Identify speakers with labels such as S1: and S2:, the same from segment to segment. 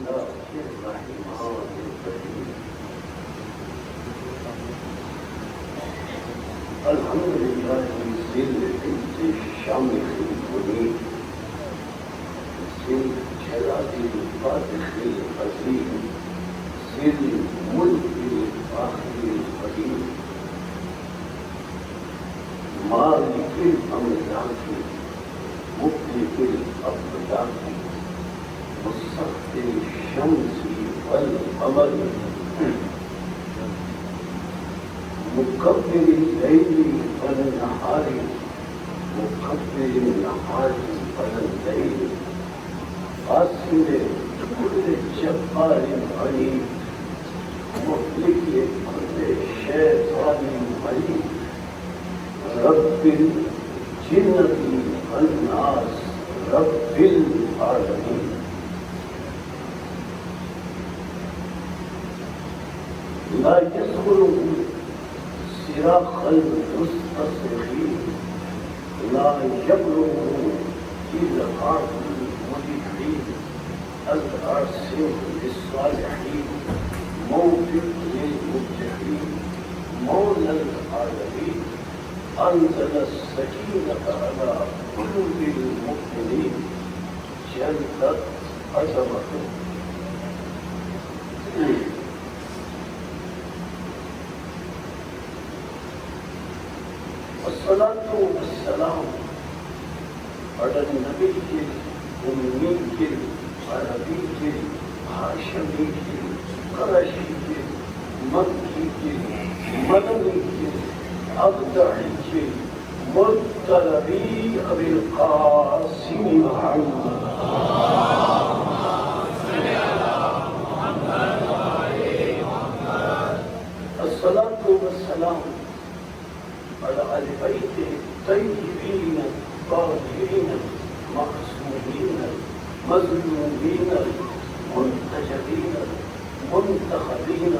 S1: الحمد لله ذي العز الشامخ المنيب ذي الجلال الفاتح العظيم ذي الملك الفاخر القدير مالك الأملاك مفلك الأفلاك مسخر الشمس والقمر مكبر الليل والنهار مكبر النهار والليل قاسم كل جبار عنيد مهلك كل شيطان مريد رب الجنة والناس رب العالمين. لا يصبر صراخ المستصرخين لا يبلغ إلا العرض المدحين الأرسل للصالحين موفق للمبتحين مولى العالمين أنزل السكينة على قلوب المؤمنين جلت عظمته. والصلاة والسلام على النبي الأمي العربي الهاشمي القرشي المكي المدني الأبدعي المطلبي أبي القاسم محمد. الصلاة والسلام على آل بيت الطيبين الطاهرين المعصومين المظلومين المنتجبين المنتخبين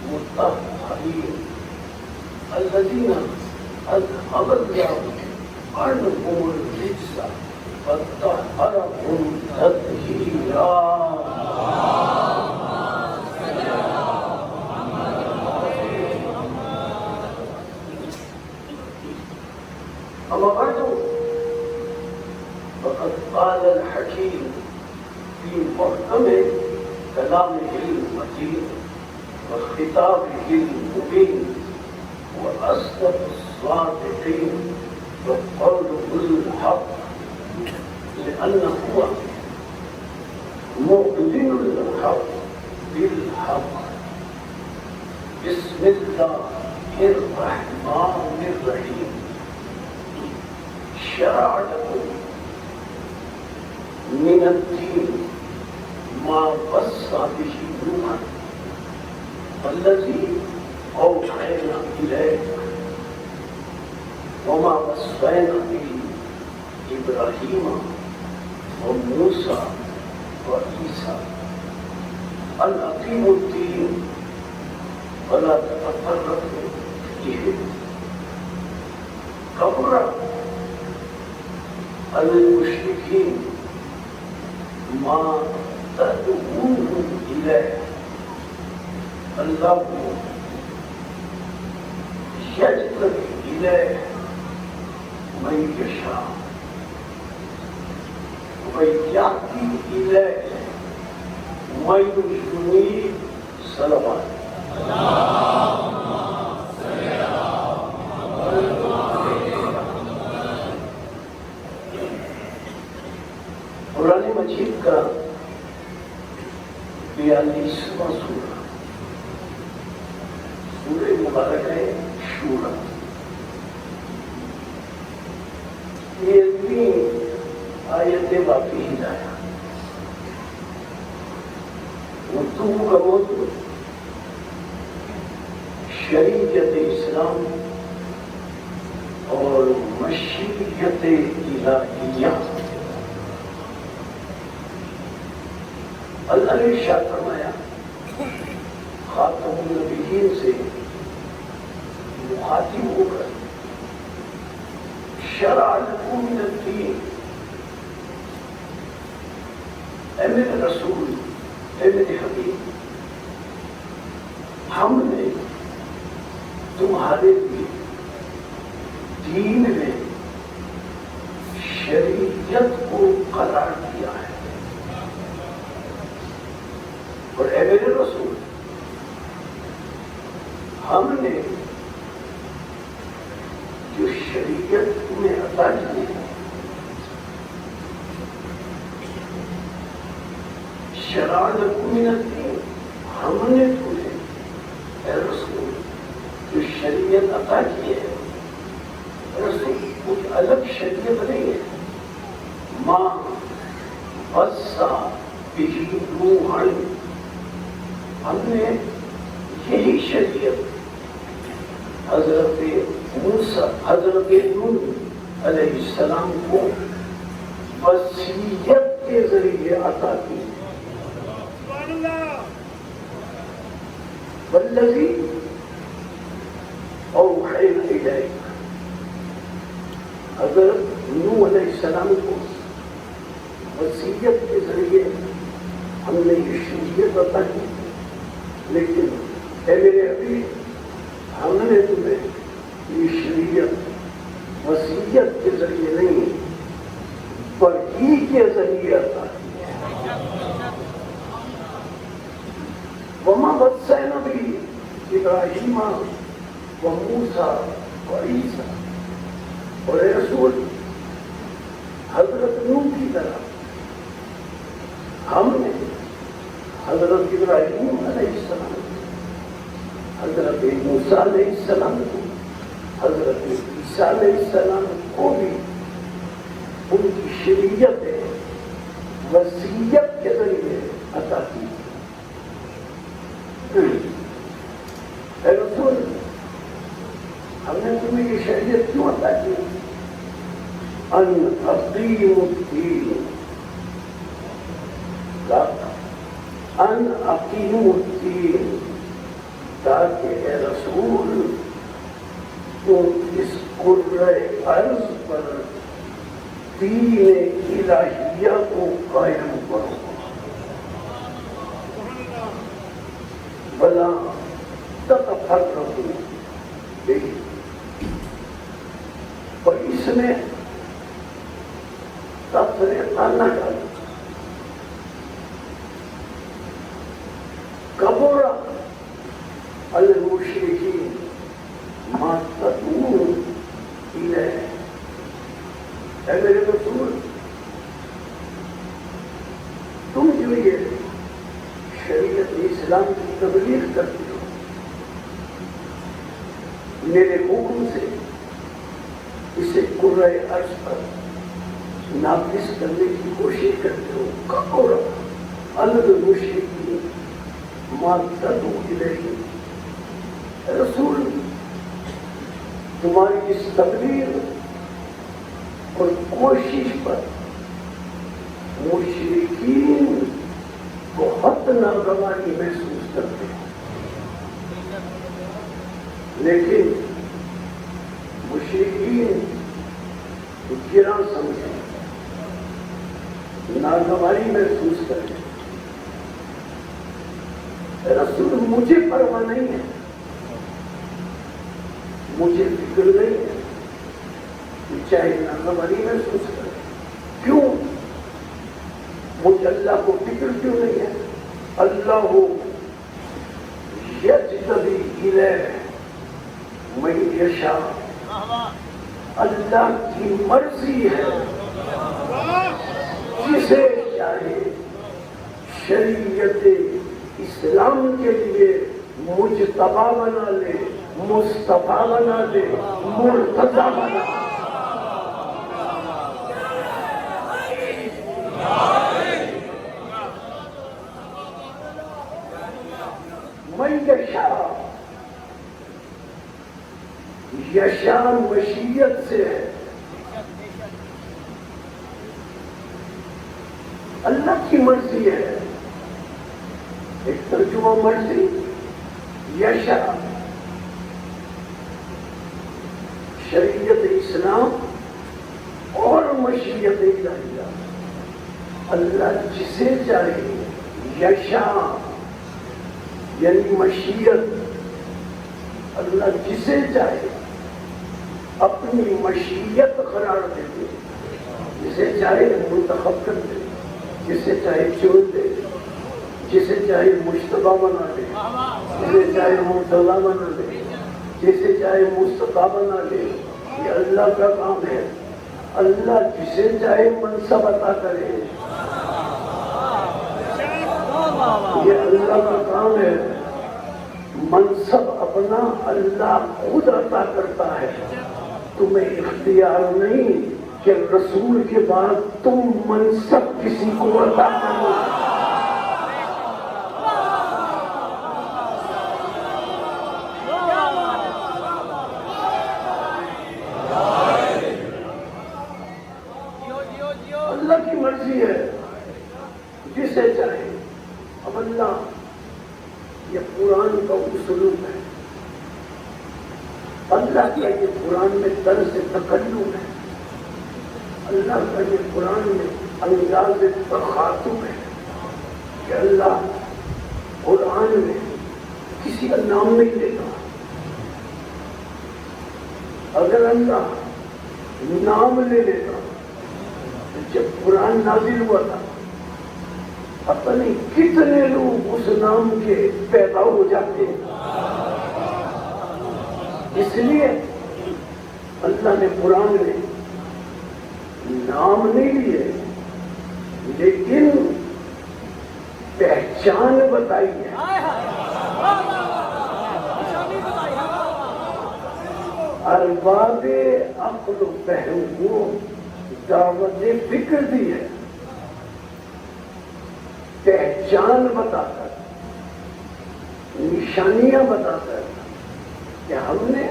S1: المطهرين الذين أذهب الله عنهم الرجس وطهرهم تطهيرا. أما بعد فقد قال الحكيم في محكم كلامه المتين وخطابه المبين وأصدق الصادقين وقوله الحق لأنه هو مؤذن الحق بالحق. بسم الله الرحمن الرحيم. شرع لكم من الدين ما وصى به نوحا والذي أوحينا إليك وما وصينا به إبراهيم وموسى وعيسى أن أقيموا الدين ولا تتفرقوا فيه. كبر المشركين ما تدعوهم إليه الله يجتبي إليه من يشاء ويأتي إليه من يريد. صلوات قرآن مجید کا 42واں سورہ سورہ مبارک ہے شورا. یہ اتنی آیتیں باقی ہدایہ اردو کا موضوع شریعت اسلام اور مشیت الہیہ. اللہ نے ارشاد فرمایا خاتم النبیین سے مخاطب ہو کر شرع لکم من الدین، اے میرے رسول اے میرے حبیب، ہم نے تمہارے لیے دین میں شریعت کو قرار دیا ہے، اور اے میرے رسول، ہم نے جو شریعت تمہیں عطا کی ہے، شرع لکم من الدین، ہم نے تمہیں اے رسول جو شریعت عطا کی ہے، رسول کچھ الگ شریعت نہیں ہے، ما وصّى بہ نوحا، ہم نے یہی شریعت حضرت نوح علیہ السلام کو وصیت کے ذریعے عطا کی، والذی اوحینا الیک، حضرت نوح علیہ السلام کو وصیت کے ذریعے ہم نے یہ شریعت عطا کی، لیکن اے میرے حبیب، ہم نے تمہیں یہ شریعت وصیت کے ذریعے نہیں وحی کے ذریعے عطا کی، وما وصینا بہ ابراہیم وموسیٰ وعیسیٰ، اور اے رسول حضرت نوح کی طرح ہم نے حضرت ابراہیم علیہ السلام کو، حضرت موسیٰ علیہ السلام کو، حضرت عیسیٰ علیہ السلام کو بھی ان کی شریعت وصیت کے ذریعے عطا کی۔ اے رسول، ہم نے تمہیں یہ شریعت کیوں عطا کی؟ ان اقیموا الدین، ان اقیموا الدین، تاکہ اے رسول تم اس قرۂ ارض پر دین الہیہ کو قائم کرو، ولا تتفرقوا بہ، اور اس میں تفریقہ نہ ڈالو۔ کبر علی المشرکین ما تدعون الیہ، اے میرے رسول، تم جو یہ شریعت اسلام کی تبلیغ کرتے ہو، میرے حکم سے اسے قرۂ ارض پر نافذ کرنے کی کوشش کرتے ہو، کبر علی المشرکین ما تدعون الیہ، رسول تمہاری اس تبلیغ اور کوشش پر مشرکین بہت ناگواری محسوس کرتے ہیں، لیکن مشرکین گراں سمجھیں، ناگواری محسوس کریں، رسول مجھے پرواہ نہیں ہے، مجھے فکر نہیں ہے، چاہے ناگواری محسوس کرے، کیوں؟ مجھے اللہ کو فکر کیوں نہیں ہے؟ اللہ یجتبی الیہ من یشاء، اللہ کی مرضی ہے جسے چاہے شریعت اسلام کے لیے مجتبی بنا لے، مصطفیٰ بنا دے، مرتضی بنا دے۔ من یشاء، یشاء مشیت سے ہے، اللہ کی مرضی ہے، ایک ترجمہ مرضی، یشاء شریعت اسلام اور مشیت الہیہ، اللہ جسے چاہے یشا یعنی مشیت، اللہ جسے چاہے اپنی مشیت قرار دے دے، جسے چاہے منتخب کر دے، جسے چاہے چن دے، جسے چاہے مشتبہ بنا دے، جسے چاہے مرتضی بنا دے، جسے چاہے مصطفیٰ بنا دے. یہ اللہ کا کام ہے. اللہ جسے چاہے منصب عطا کرے، یہ اللہ کا کام ہے. منصب اپنا اللہ خود عطا کرتا ہے، تمہیں اختیار نہیں کہ رسول کے بعد تم منصب کسی کو عطا کرو. اللہ کی مرضی ہے، جسے چاہے. اب اللہ، یہ قرآن کا اسلوب ہے. اللہ کا یہ قرآن میں طرز تکلم ہے. اللہ کا یہ قرآن میں انداز تخاطب ہے کہ اللہ قرآن میں کسی کا نام نہیں لیتا. اگر اللہ نام لے لیتا، جب قرآن نازل ہوا تھا پتہ نہیں کتنے لوگ اس نام کے پیدا ہو جاتے ہیں. اس لیے اللہ نے قرآن میں نام نہیں لیے، لیکن پہچان بتائی ہے. ارباب عقل و فہم کو دعوت فکر دی ہے، پہچان بتا کر، نشانیاں بتا کر کہ ہم نے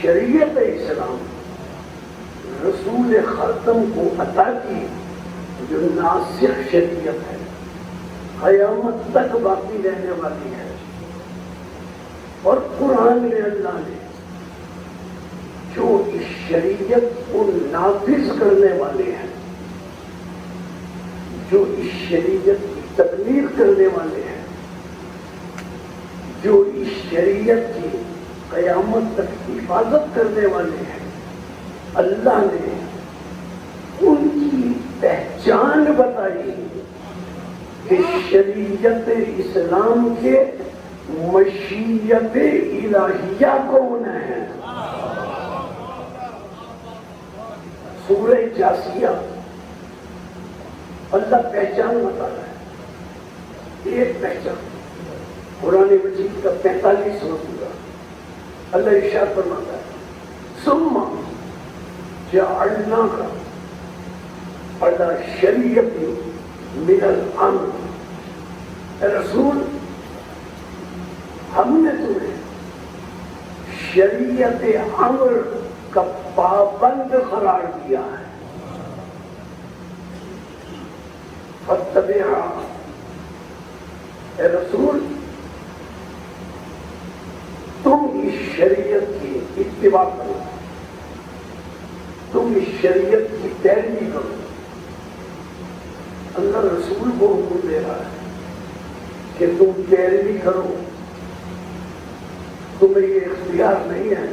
S1: شریعت اسلام رسول خاتم کو عطا کی، جو ناسخ شریعت ہے، قیامت تک باقی رہنے والی ہے. اور قرآن میں اللہ نے جو اس شریعت کو نافذ کرنے والے ہیں، جو اس شریعت کی تبلیغ کرنے والے ہیں، جو اس شریعت کی قیامت تک حفاظت کرنے والے ہیں، اللہ نے ان کی پہچان بتائی کہ شریعت اسلام کے مشیت الہیہ کون ہے. سورہ جاسیہ اللہ پہچان بتا رہا ہے. ایک پہچان قرآن مجید کا 45واں سورہ، اللہ ارشاد فرماتا ہے ثم جعلناک علی شریعت من الامر. اے رسول، ہم نے تمہیں شریعت امر کا پابند قرار دیا ہے. فاتبعها، اے رسول تم اس شریعت کی اتباع کرو، تم اس شریعت کی پیروی کرو. اللہ رسول کو حکم دے رہا ہے کہ تم پیروی کرو. تمہیں یہ اختیار نہیں ہے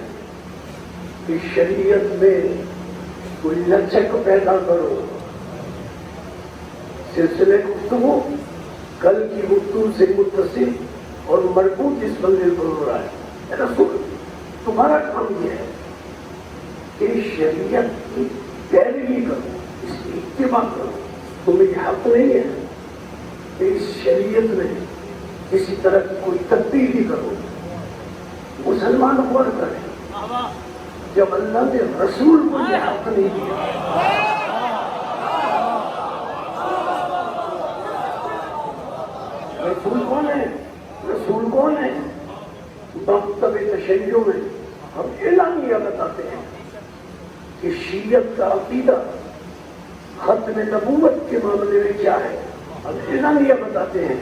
S1: کہ شریعت میں کوئی لچک پیدا کرو. سلسلے گفتگو کل کی گفتگو سے متصل اور مربوط اس پر نربھر ہو رہا ہے. رسول، تمہارا کام یہ ہے کہ شریعت کی پیروی کرو، اس کی اتباع کرو. تمہیں یہ حق نہیں ہے کہ اس شریعت میں کسی طرح کی کوئی تبدیلی کرو. مسلمان غور کریں، جب اللہ نے رسول کو یہ حق نہیں دیا. رسول کون ہے؟ رسول کون ہے؟ مکتب تشیع میں ہم اعلانیہ بتاتے ہیں کہ شیعت کا عقیدہ ختم نبوت کے معاملے میں کیا ہے. ہم اعلانیہ بتاتے ہیں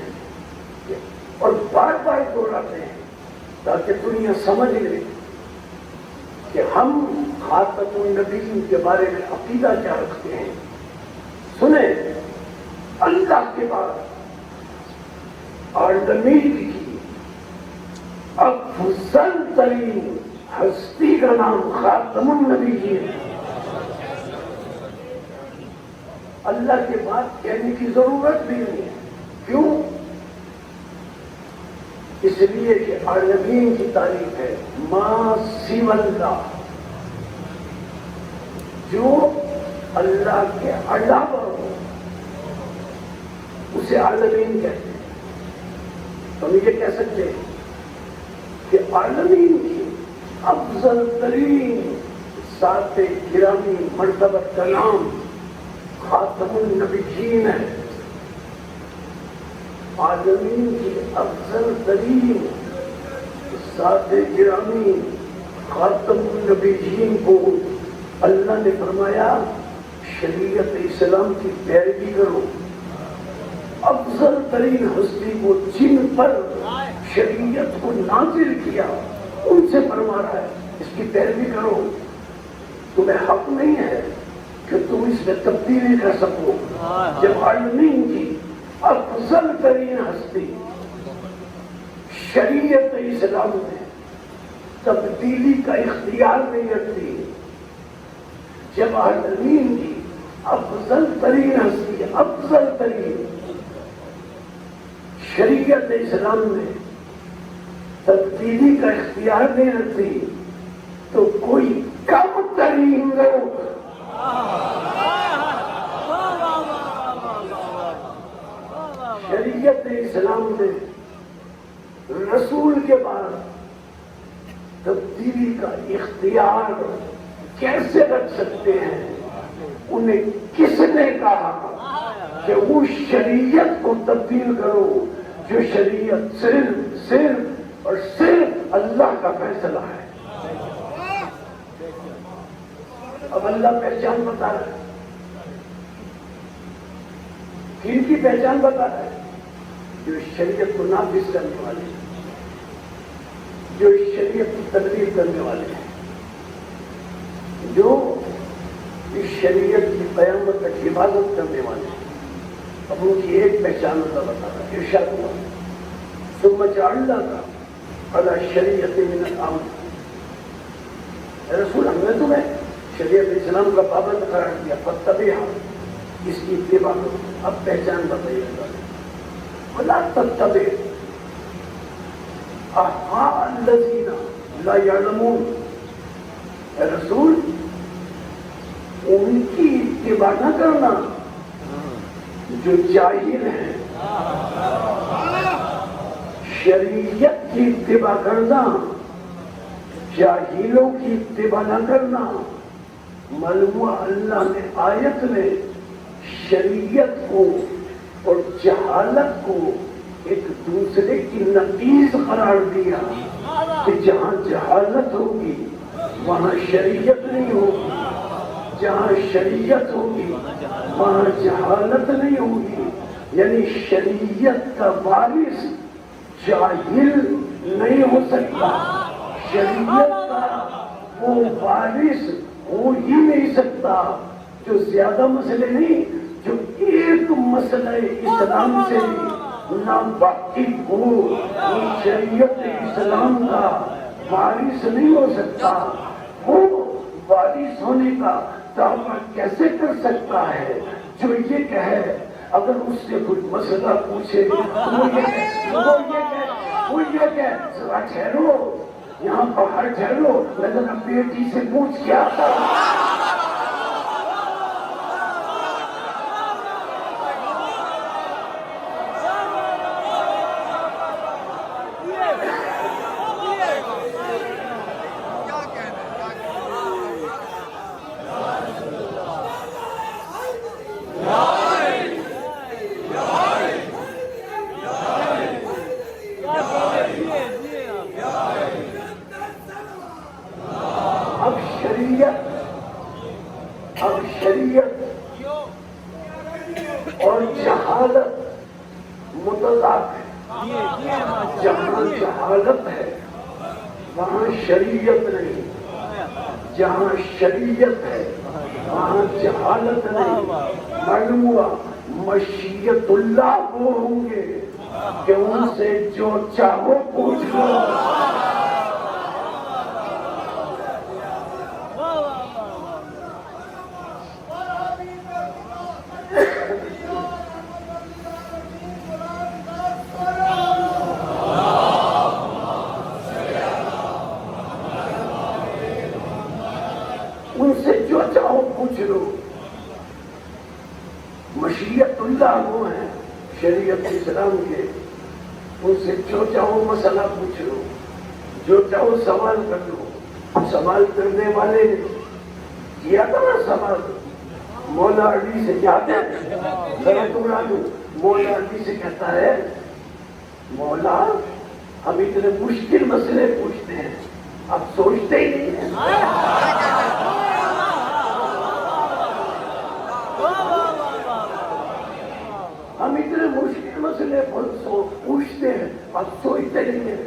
S1: اور بار بار دہراتے ہیں تاکہ دنیا سمجھ لے کہ ہم خاتم النبیین کے بارے میں عقیدہ کیا رکھتے ہیں. سنیں، اللہ کے بعد عالمین کی افضل ترین ہستی کا نام خاتم النبیین، اللہ کے بعد کہنے کی ضرورت بھی نہیں ہے۔ کیوں؟ اس لیے کہ عالمین کی تعریف ہے ما سوی اللہ، جو اللہ کے علاوہ ہو اسے عالمین کہتے ہیں۔ تو ہم یہ کہہ سکتے ہیں کہ عالمین کی افضل ترین ذات گرامی مرتبہ کا نام خاتم النبیین ہے۔ عالمین کی افضل ترین ذات گرامی خاتم النبیین کو اللہ نے فرمایا شریعت اسلام کی پیروی کرو۔ افضل ترین ہستی کو جن پر شریعت کو نازل کیا ان سے فرما رہا ہے اس کی پیروی کرو۔ تمہیں حق نہیں ہے کہ تم اس میں تبدیلی کر سکو۔ جب عالمین کی افضل ترین ہستی شریعت اسلام میں تبدیلی کا اختیار نہیں رکھتی، جب عالمین کی افضل ترین ہستی افضل ترین شریعت اسلام میں تبدیلی کا اختیار نہیں رکھتی، تو کوئی کم ترین لوگ شریعت اسلام میں رسول کے بعد تبدیلی کا اختیار کیسے رکھ سکتے ہیں؟ انہیں کس نے کہا کہ وہ شریعت کو تبدیل کرو جو شریعت صرف اور صرف اللہ کا فیصلہ ہے؟ اب اللہ پہچان بتا رہا ہے، کن کی پہچان بتا رہا ہے؟ جو شریعت کو نافذ کرنے والے ہیں، جو شریعت کی تبدیل کرنے والے ہیں، جو اس شریعت کی قیامت تک حفاظت کرنے والے ہیں۔ اب ان کی ایک پہچان کا بتا رہا ہے، ارشاد ہوا ثم جعلناک علی شریعت من الامر، اے رسول ہم نے تمہیں شریعت اسلام کا پابند قرار دیا، فاتبعھا، اس کی اتباع کرو۔ اب پہچان بتائیے گا، ولا تتبع اہواء الذین لا یعلمون، اے رسول ان کی اتباع نہ کرنا جو جاہل ہیں، شریعت کی اتباع کرنا جاہلوں کی اتباع نہ کرنا۔ معلوم اللہ نے آیت میں شریعت کو اور جہالت کو ایک دوسرے کی نقیض قرار دیا کہ جہاں جہالت ہوگی وہاں شریعت نہیں ہوگی، جہاں شریعت ہوگی وہاں جہالت نہیں ہوگی۔ یعنی شریعت کا وارث جاہل نہیں ہو سکتا، شریعت کا وہ وارث ہو ہی نہیں سکتا جو زیادہ مسئلے نہیں، جو ایک مسئلہ اسلام سے نہ واقف ہو، وہ شریعت اسلام کا وارث نہیں ہو سکتا۔ وہ وارث ہونے کا دعویٰ کیسے کر سکتا ہے جو یہ کہے اگر اس سے کوئی مسئلہ پوچھے وہ یہ کہ ذرا ٹھہرو، یہاں باہر ٹھہرو، میں ذرا بیٹی سے پوچھ کے آتا ہوں۔ اب شریعت اور جہالت متضاد ہے۔ جہاں جہالت ہے وہاں شریعت نہیں، جہاں شریعت ہے وہاں جہالت نہیں۔ معلوم ہوا مشیت اللہ وہ ہوں گے کہ ان سے جو چاہو پوچھ لو. ان سے جو چاہو پوچھ لو. مشیت اللہ وہ ہے شریعت اسلام کے. ان سے جو چاہو مسئلہ پوچھ لو, جو چاہو سوال کر لو. سوال کرنے والے نے کیا تھا نا سوال مولا علی سے, کیا تھا ذرا تمہارا دوں. مولا علی سے کہتا ہے مولا ہم اتنے مشکل مسئلے پوچھتے ہیں, اب سوچتے ہی نہیں ہیں. ہم اتنے مشکل مسئلے پوچھتے ہیں, اب سوچتے نہیں ہیں.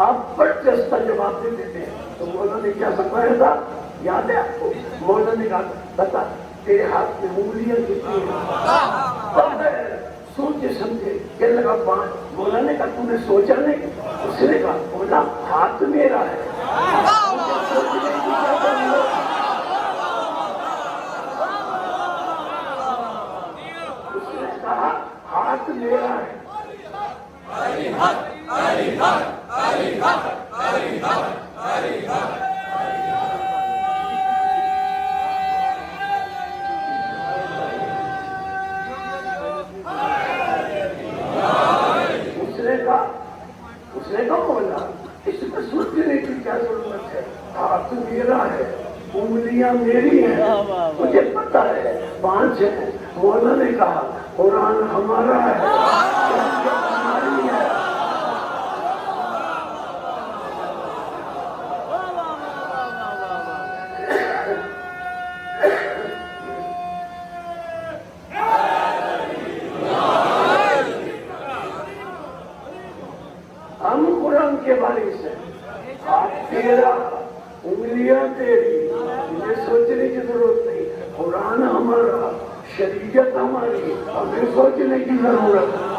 S1: آپ پر چستہ جواب دے دیتے ہیں. تو مولا نے کیا سکھایا تھا یاد ہے آپ کو؟ مولا نے کہا بتا تیرے ہاتھ میں انگلیاں کتنی ہیں؟ سوچے سمجھے کہ لگا 5. مولا نے کہا تم نے سوچا نہیں؟ اس نے کہا مولا ہاتھ میرا ہے. اس نے کہا ہاتھ میرا ہے. اس نے کہا مولا اس میں سوچنے کی کیا ضرورت ہے, ہاتھ میرا ہے, انگلیاں میری ہیں, مجھے پتا ہے 5 ہیں. مولا نے کہا قرآن ہمارا ہے, ہماری ہے. ہم قرآن کے وارث ہیں. ہاتھ تیرا, انگلیاں تیری, مجھے سوچنے کی ضرورت نہیں. قرآن ہمارا, شریعت ہماری, ہمیں سوچنے کی ضرورت ہے.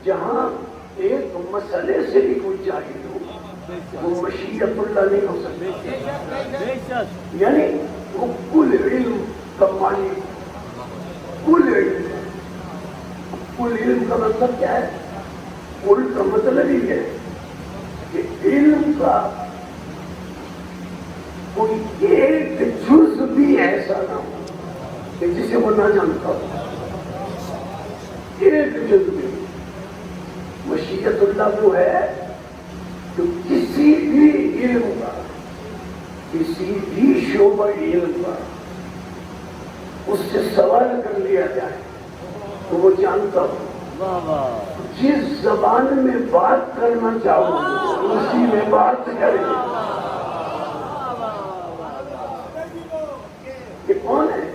S1: جہاں ایک مسئلے سے بھی کوئی جاہل ہو وہ مشیت اللہ نہیں ہو سکتا. یعنی وہ کل علم کا مالک, کل علم. کل علم کا مطلب کیا ہے؟ کل کا مطلب ہی ہے کہ علم کا کوئی ایک جز بھی ایسا نہ ہو کہ جسے وہ نہ جانتا ہو. ایک جز بھی. مشیت اللہ وہ ہے جو کسی بھی علم کا, کسی بھی شعبہ علم کا اس سے سوال کر لیا جائے تو وہ جانتا ہوں. جس زبان میں بات کرنا چاہوں اسی میں بات کرے. یہ کون ہے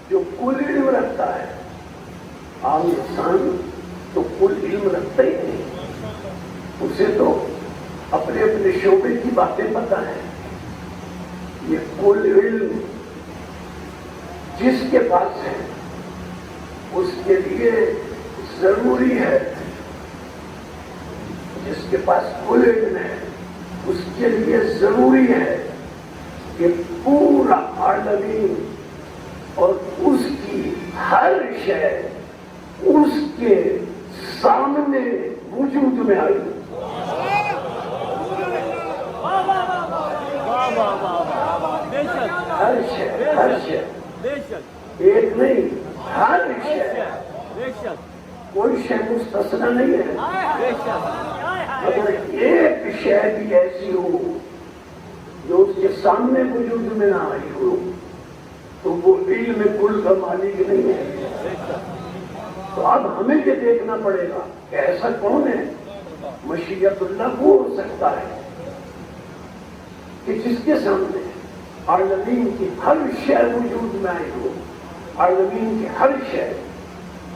S1: جو کل علم رکھتا ہے؟ عام انسان تو کل علم رکھتا ہی نہیں. اسے تو اپنے اپنے شعبے کی باتیں پتہ ہیں. یہ کل علم جس کے پاس ہے اس کے لیے ضروری ہے, جس کے پاس کل علم ہے اس کے لیے ضروری ہے کہ پورا عالمین اور اس کی ہر شے اس کے سامنے وجود میں آئی. ہر شے, ہر شے, ایک نہیں, ہر شے. کوئی شے مستثنا نہیں ہے. اگر ایک شے بھی ایسی ہو جو اس کے سامنے وجود میں نہ آئی ہو تو وہ علم کل کا مالک نہیں ہے. تو اب ہمیں یہ دیکھنا پڑے گا کہ ایسا کون ہے. مشیت اللہ وہ ہو سکتا ہے کہ جس کے سامنے عالمین کی ہر شے وجود میں آئی ہو. عالمین کی ہر شے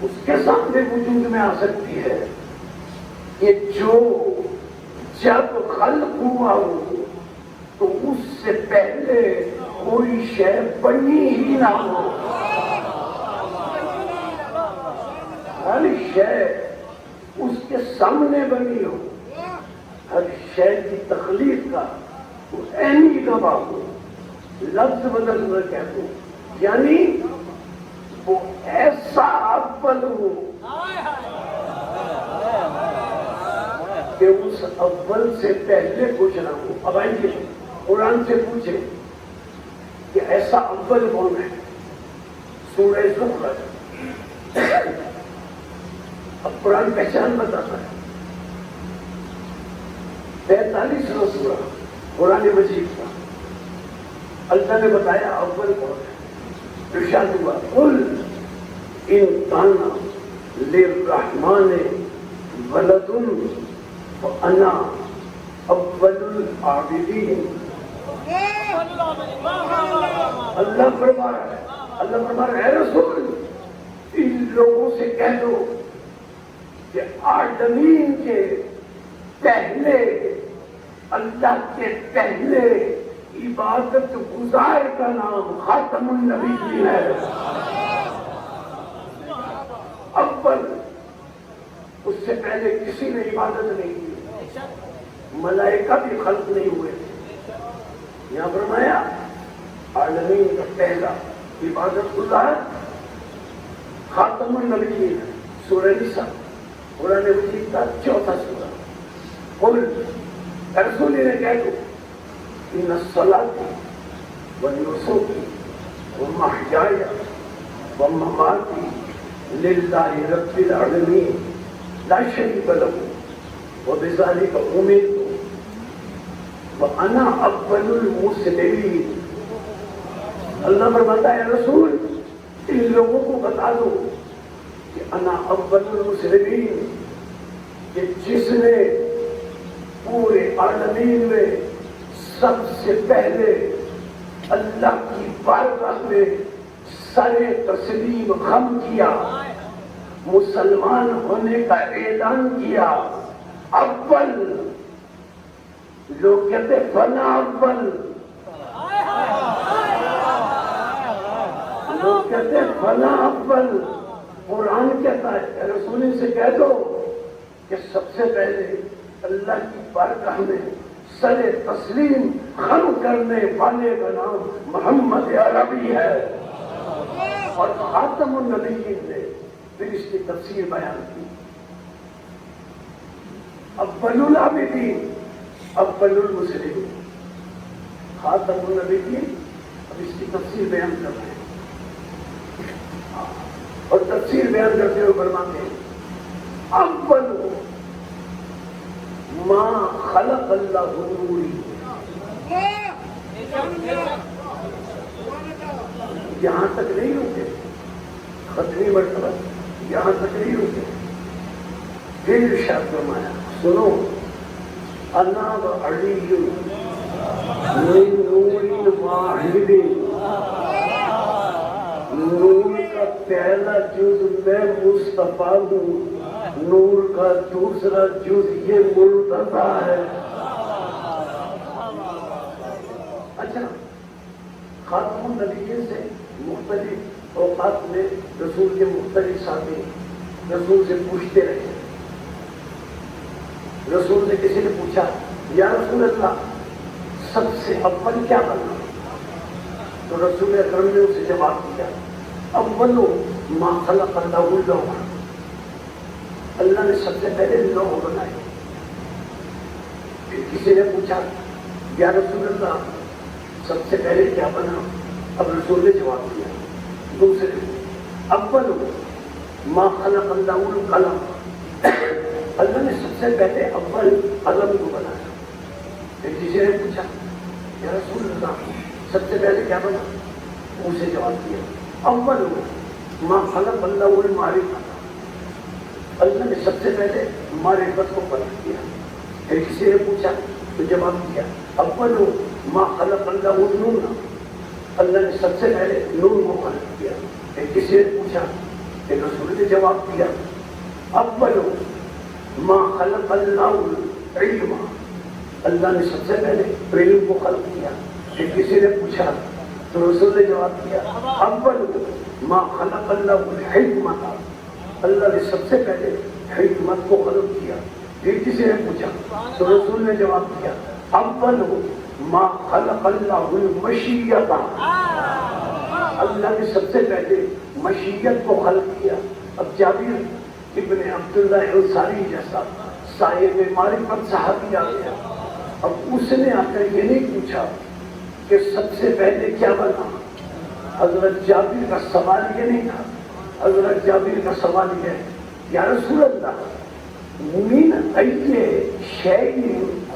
S1: اس کے سامنے وجود میں آ سکتی ہے کہ جو جب خلق ہوا ہو تو اس سے پہلے کوئی شے بنی ہی نہ ہو. شے اس کے سامنے بنی ہو، ہر شے کی تخلیق کا وہ عینی گواہ ہو، لفظ بدل کر کہہ دو، یعنی وہ ایسا اول ہو کہ اس اول سے پہلے کچھ نہ ہو۔ اب آئیے قرآن سے پوچھیں کہ ایسا اول کون ہے؟ سورہ زخرف۔ اب قرآن پہچان بتاتا ہے، 43واں سورہ قرآن مجید کا، اللہ نے بتایا اول کون ہے۔ ارشاد ہوا قل ان کان للرحمن ولد فانا اول العابدین۔ اللہ فرما رہا ہے رسول ان لوگوں سے کہہ دو کہ آدمین کے پہلے، اللہ کے پہلے عبادت گزار کا نام خاتم النبی ہے۔ اول، اس سے پہلے کسی نے عبادت نہیں کی، ملائکہ بھی خلق نہیں ہوئے تھے۔ یہاں فرمایا عالمین کا پہلا عبادت گزار خاتم النبی، سورہ نساء قرآن مجید کا 4واں سورہ۔ قل رسول نے کہہ دو ان الصلاۃ ونسکی ومحیای ومماتی للہ رب العالمین لا شریک لہ وبذلک امرت وانا اول المسلمین۔ اللہ فرماتا ہے رسول ان لوگوں کو بتا دو کہ انا اول المسلمین، کہ جس نے پورے عالمین میں سب سے پہلے اللہ کی بارگاہ میں سر تسلیم خم کیا، مسلمان ہونے کا اعلان کیا، اول لوگ کہتے فنا اول، لوگ کہتے فنا اول۔ قرآن کہتا ہے رسول سے کہہ دو کہ سب سے پہلے اللہ کی بارگاہ میں سر تسلیم خم کرنے والے کا نام محمد عربی ہے۔ اور خاتم النبیین نے پھر اس کی تفسیر بیان کی، اول العابدین اول المسلمین، خاتم النبیین۔ اب اس کی تفسیر بیان کر رہے ہیں، اور تفسیر بیان کرتے ہوئے فرماتے ہیں اول ما خلق اللہ نوری۔ یہاں تک نہیں رکے، ختمی مرتبہ یہاں تک نہیں رکے، پھر ارشاد فرمایا سنو انا وعلی من نور واحد، نور کا پہلا جز میں مصطفیٰ ہوں، نور کا دوسرا جز یہ مرتضیٰ ہے۔ اچھا، خاتم النبیین سے مختلف اوقات میں رسول کے مختلف ساتھی رسول سے پوچھتے رہے۔ رسول سے کسی نے پوچھا یا رسول اللہ سب سے اول کیا بننا؟ تو رسول اکرم نے اسے جواب دیا اول ما خلق اللہ اللوح، اللہ نے سب سے پہلے لوح بنائے۔ پھر کسی نے پوچھا یا رسول اللہ سب سے پہلے کیا بنا؟ اب رسول نے جواب دیا دوسرے اول ما خلق اللہ القلم، اللہ نے سب سے پہلے اول قلم کو بنایا۔ پھر کسی نے پوچھا یا رسول اللہ سب سے پہلے کیا بنا؟ اسے جواب دیا اول ما خلق اللہ المعرفہ، اللہ نے سب سے پہلے معرفت کو پیدا کیا۔ پھر کسی نے پوچھا تو جواب دیا اول ما خلق اللہ النور، اللہ نے سب سے پہلے نور کو خلق کیا۔ پھر کسی نے پوچھا، پھر رسول نے جواب دیا اول ما خلق اللہ العلم، اللہ نے سب سے پہلے علم کو خلق کیا۔ پھر کسی نے پوچھا تو رسول نے جواب دیا اول ما خلق اللہ الحکمت، اللہ نے سب سے پہلے حکمت کو خلق کیا. پھر کسی نے پوچھا تو رسول نے جواب دیا اول ما خلق اللہ المشیت. اللہ نے سب سے پہلے مشیت کو خلق کیا. اب جابر ابن عبداللہ انصاری جیسا صاحب معرفت صحابی آ گیا. اب اس نے آ کر یہ نہیں پوچھا کہ سب سے پہلے کیا بنا. حضرت جابر کا سوال یہ نہیں تھا. حضرت جابر کا سوال یہ ہے یا رسول اللہ من ای شیء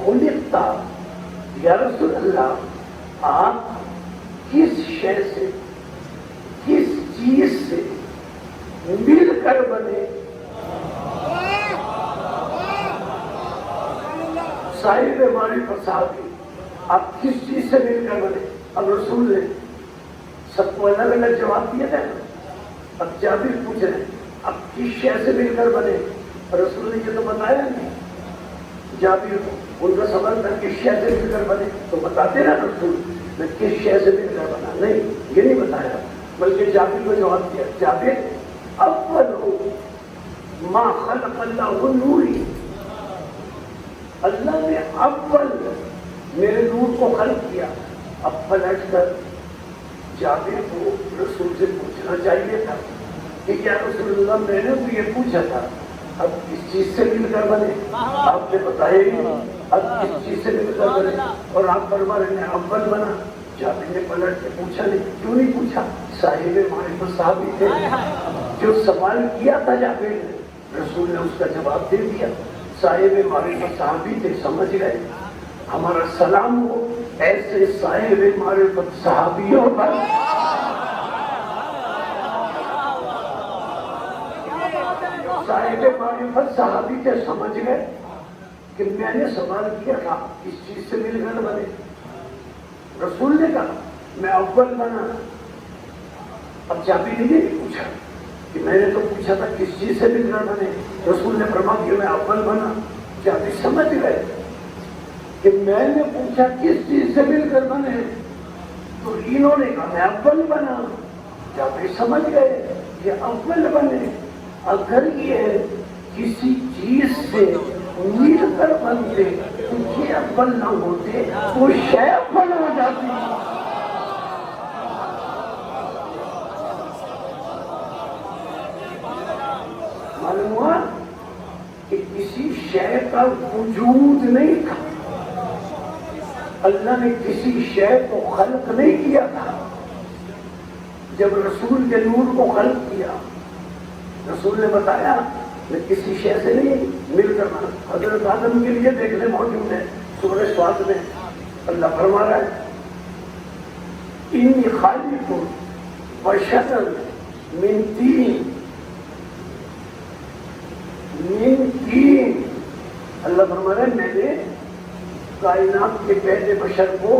S1: خلقت. یا رسول اللہ آپ کس شے سے کس چیز سے مل کر بنے. صاحب معرفت صحابی آپ کس چیز سے مل کر بنے. اب رسول نے سب کو الگ الگ جواب دیا تھا. اب جابر پوچھ رہے اب کس شے سے مل کر بنے. رسول نے یہ تو بتایا نہیں. جابر ان کا سوال تھا کس شے سے مل کر بنے تو بتاتے نا رسول میں کس شے سے مل کر بنا. نہیں یہ نہیں بتایا بلکہ جابر کو جواب دیا جابر اول ما خلق اللہ نوری. اللہ نے اول میرے نور کو خلق کیا. اب پلٹ کر جابر کو رسول سے پوچھنا چاہیے تھا کہ کیا رسول اللہ میں نے تو یہ پوچھا تھا اب کس چیز سے مل کر بنے. آپ نے بتایا ہی اب کس چیز سے مل کر بنے اور آپ فرما رہے ہیں اول بنا. جابر نے پلٹ کے پوچھا نہیں. کیوں نہیں پوچھا؟ صاحب معرفت صحابی تھے. جو سوال کیا تھا جابر نے رسول نے اس کا جواب دے دیا. صاحب معرفت صحابی تھے سمجھ گئے. ہمارا سلام ہو ایسے صاحب معرفت صحابیوں پر. صاحب معرفت صحابی تھے سمجھ گئے کہ میں نے سوال کیا تھا کس چیز سے مل کر بنے. رسول نے کہا میں اول بنا. اب جابر نے یہ نہیں پوچھا کہ میں نے تو پوچھا تھا کس چیز سے مل کر بنے. رسول نے فرمایا کہ میں اول بنا. جابر سمجھ گئے کہ میں نے پوچھا کس چیز سے مل کر بنے تو انہوں نے کہا میں اول بنا. جابر سمجھ گئے کہ اول بنے. اگر یہ کسی چیز سے مل کر بنتے تو یہ اول نہ ہوتے وہ شے اول ہو جاتی. معلوم ہوا کہ کسی شے کا وجود نہیں تھا. اللہ نے کسی شے کو خلق نہیں کیا تھا. جب رسول کے نور کو خلق کیا رسول نے بتایا میں کسی شے سے نہیں مل کر بنا. حضرت آدم کے لیے دیکھنے موجود ہے سورہ سواد میں اللہ فرما رہا ہے انی خالق بشرا من طین. اللہ فرما رہا ہے میں نے کائنات کے پہلے بشر کو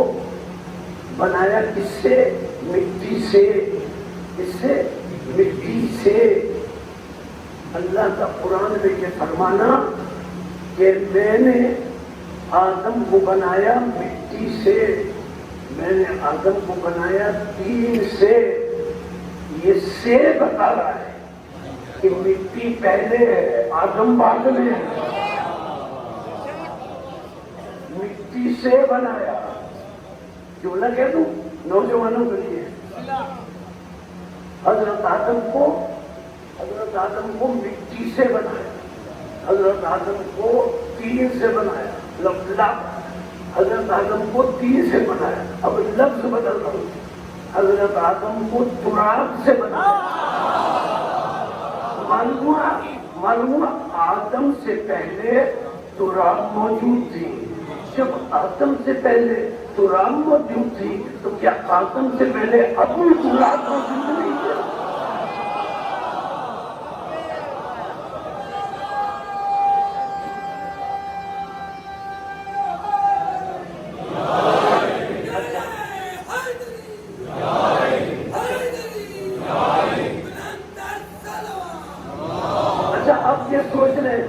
S1: بنایا کس سے؟ مٹی سے. کس سے؟ مٹی سے. اللہ کا قرآن میں یہ فرمانا کہ میں نے آدم کو بنایا مٹی سے. میں نے آدم کو بنایا طین سے. یہ سے بتا رہا ہے کہ مٹی پہلے ہے آدم بعد میں. مٹی سے بنایا. جملہ کہہ دوں نوجوانوں کے لیے. حضرت آدم کو مٹی سے بنایا. حضرت آدم کو طین سے بنایا. لفظ حضرت آدم کو طین سے بنایا. اب لفظ بدل رہا ہوں. حضرت آدم کو تراب سے بنایا. معلوم آدم سے پہلے تراب موجود تھی. جب آدم سے پہلے تراب موجود تھی تو کیا آدم سے پہلے ابو تراب موجود نہیں تھا؟ اچھا آپ یہ سوچ رہے